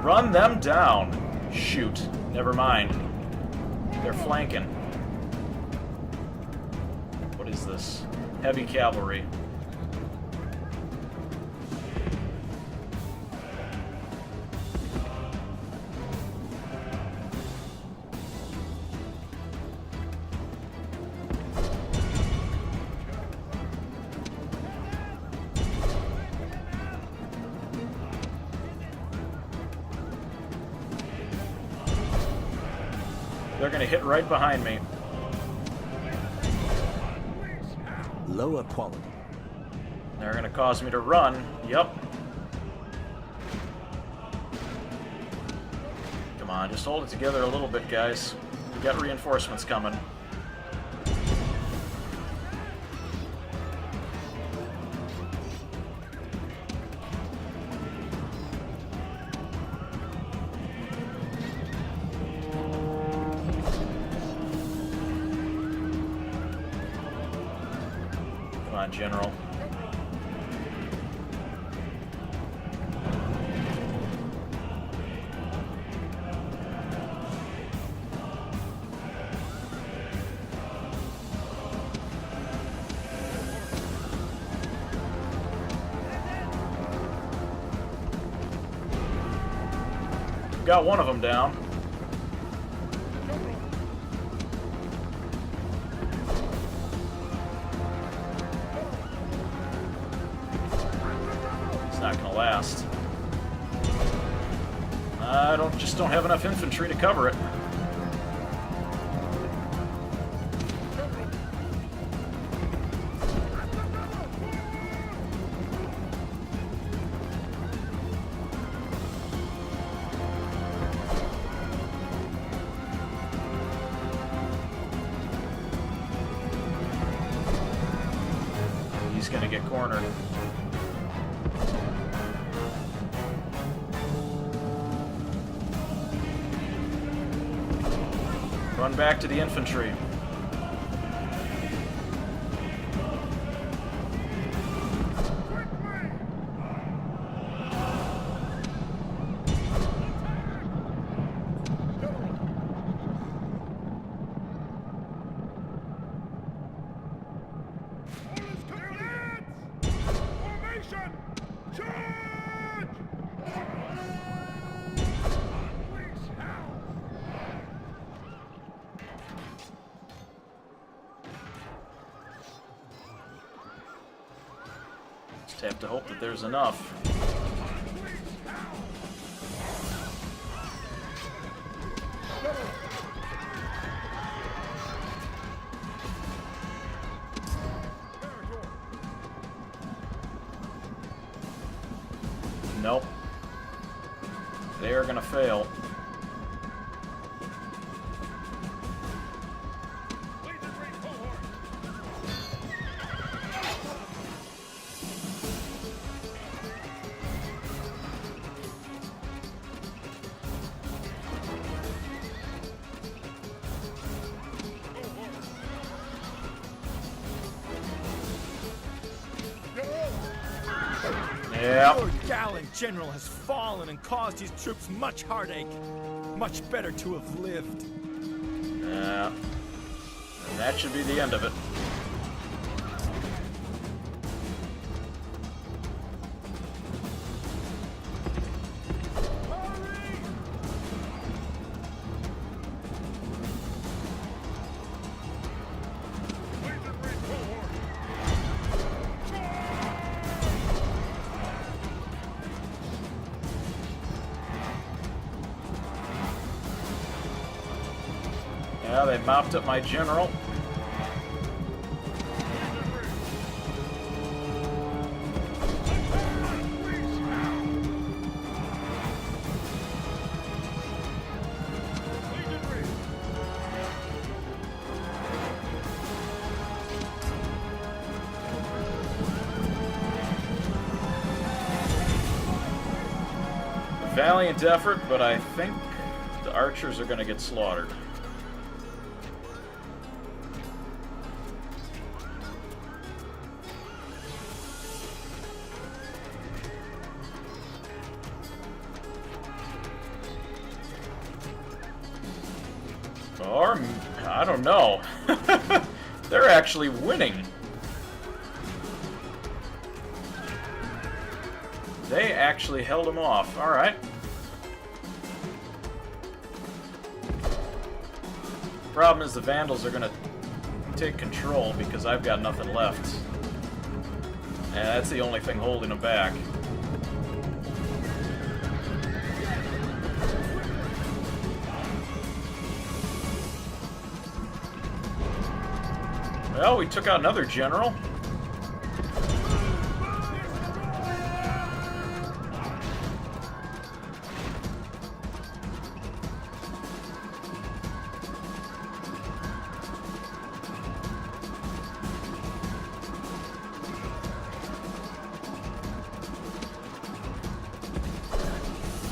[SPEAKER 1] Run them down. Shoot. Never mind. They're flanking. What is this? Heavy cavalry. They're gonna hit right behind me.
[SPEAKER 3] Lower quality.
[SPEAKER 1] They're gonna cause me to run. Yep. Come on, just hold it together a little bit, guys. We got reinforcements coming. General. Got one of them down. Not gonna last. I just don't have enough infantry to cover it. he's going to get cornered. Run back to the infantry. Just have to hope that there's enough. Nope. They are going to fail. Yeah.
[SPEAKER 4] Your gallant general has fallen and caused his troops much heartache. Much better to have lived.
[SPEAKER 1] Yeah. And that should be the end of it. Yeah, they mopped up my general. Valiant effort, but I think the archers are going to get slaughtered. Or, I don't know. They're actually winning. They actually held them off. Alright. Problem is the Vandals are going to take control because I've got nothing left. And that's the only thing holding them back. Well, we took out another general.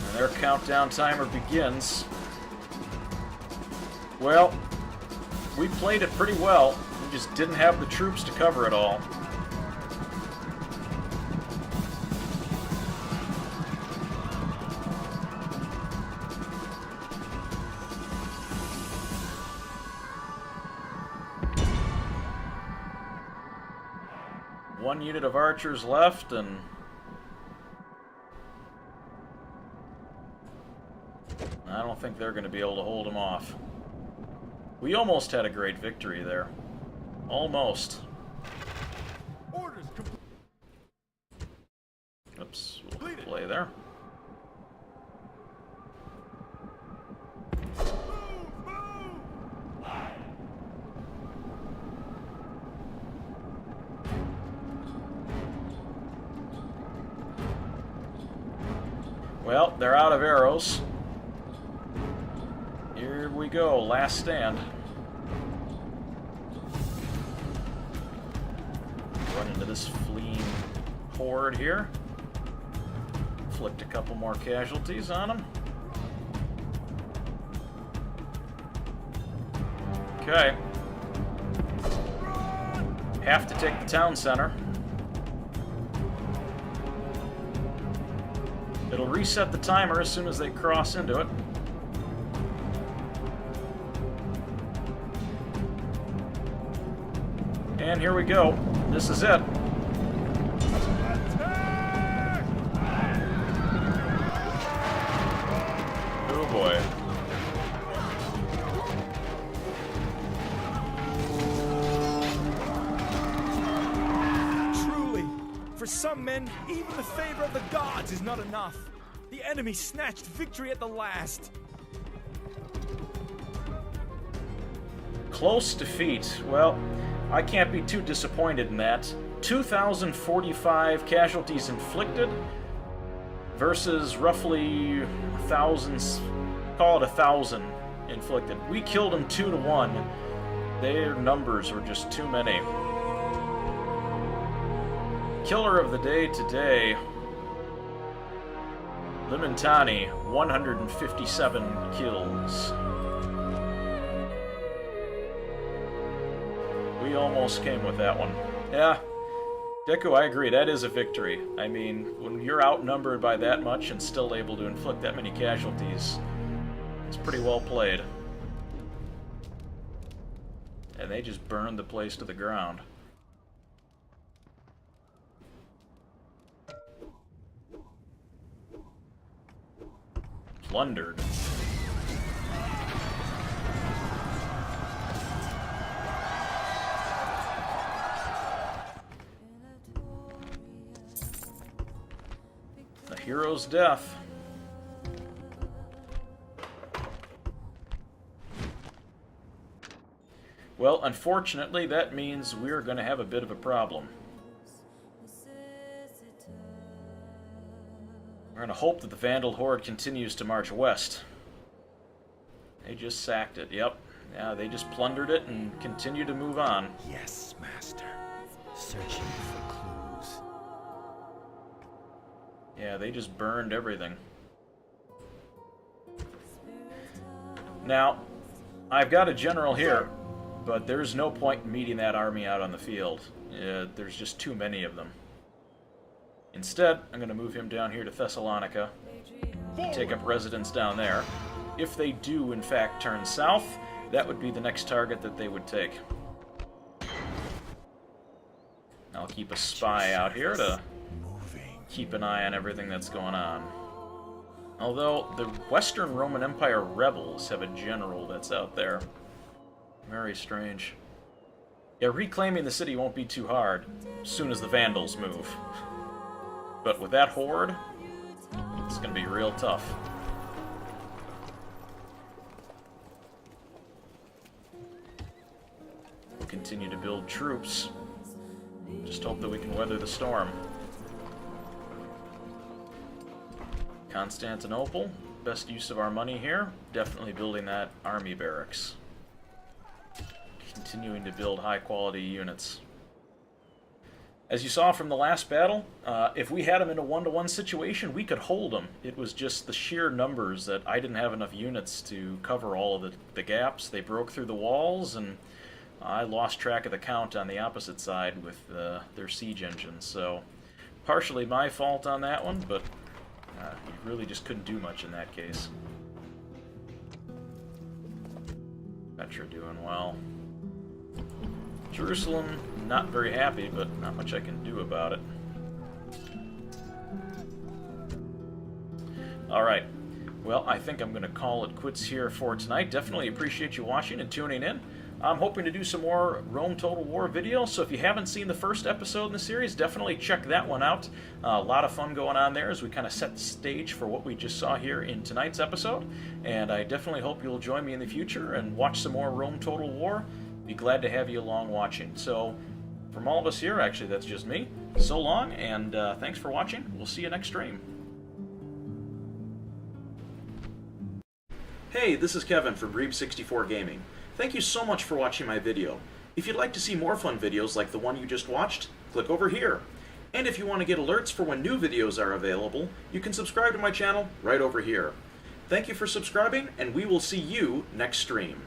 [SPEAKER 1] And their countdown timer begins. Well, we played it pretty well. Just didn't have the troops to cover it all. One unit of archers left, and I don't think they're going to be able to hold them off. We almost had a great victory there. Almost.
[SPEAKER 5] Orders complete.
[SPEAKER 1] Oops, we'll play there. Well, they're out of arrows. Here we go, last stand. Run into this fleeing horde here. Inflict a couple more casualties on them. Okay. Have to take the town center. It'll reset the timer as soon as they cross into it. And here we go. This is it. Oh boy.
[SPEAKER 4] Truly, for some men, even the favor of the gods is not enough. The enemy snatched victory at the last.
[SPEAKER 1] Close defeat. Well, I can't be too disappointed in that. 2,045 casualties inflicted versus roughly thousands, call it 1,000 inflicted. We killed them 2-1. Their numbers were just too many. Killer of the day today, Limentani, 157 kills. We almost came with that one. Yeah, Deku, I agree, that is a victory. I mean, when you're outnumbered by that much and still able to inflict that many casualties, it's pretty well played. And they just burned the place to the ground. Plundered. A hero's death. Well, unfortunately, that means we're going to have a bit of a problem. We're going to hope that the Vandal Horde continues to march west. They just sacked it, yep. Yeah, they just plundered it and continue to move on.
[SPEAKER 6] Yes, Master. Searching for clues.
[SPEAKER 1] Yeah, they just burned everything. Now, I've got a general here, but there's no point in meeting that army out on the field. There's just too many of them. Instead, I'm going to move him down here to Thessalonica, take up residence down there. If they do, in fact, turn south, that would be the next target that they would take. I'll keep a spy out here to keep an eye on everything that's going on. Although, the Western Roman Empire rebels have a general that's out there. Very strange. Yeah, reclaiming the city won't be too hard, as soon as the Vandals move. But with that horde, it's going to be real tough. We'll continue to build troops. Just hope that we can weather the storm. Constantinople, best use of our money here. Definitely building that army barracks. Continuing to build high-quality units. As you saw from the last battle, if we had them in a 1-to-1 situation, we could hold them. It was just the sheer numbers that I didn't have enough units to cover all of the gaps. They broke through the walls, and I lost track of the count on the opposite side with their siege engines. So, partially my fault on that one, but you really just couldn't do much in that case. Petra doing well. Jerusalem, not very happy, but not much I can do about it. Alright, well, I think I'm going to call it quits here for tonight. Definitely appreciate you watching and tuning in. I'm hoping to do some more Rome Total War videos, so if you haven't seen the first episode in the series, definitely check that one out. A lot of fun going on there as we kind of set the stage for what we just saw here in tonight's episode, and I definitely hope you'll join me in the future and watch some more Rome Total War. Be glad to have you along watching. So, from all of us here, actually, that's just me. So long, and thanks for watching. We'll see you next stream. Hey, this is Kevin from Breeb64 Gaming. Thank you so much for watching my video. If you'd like to see more fun videos like the one you just watched, click over here. And if you want to get alerts for when new videos are available, you can subscribe to my channel right over here. Thank you for subscribing, and we will see you next stream.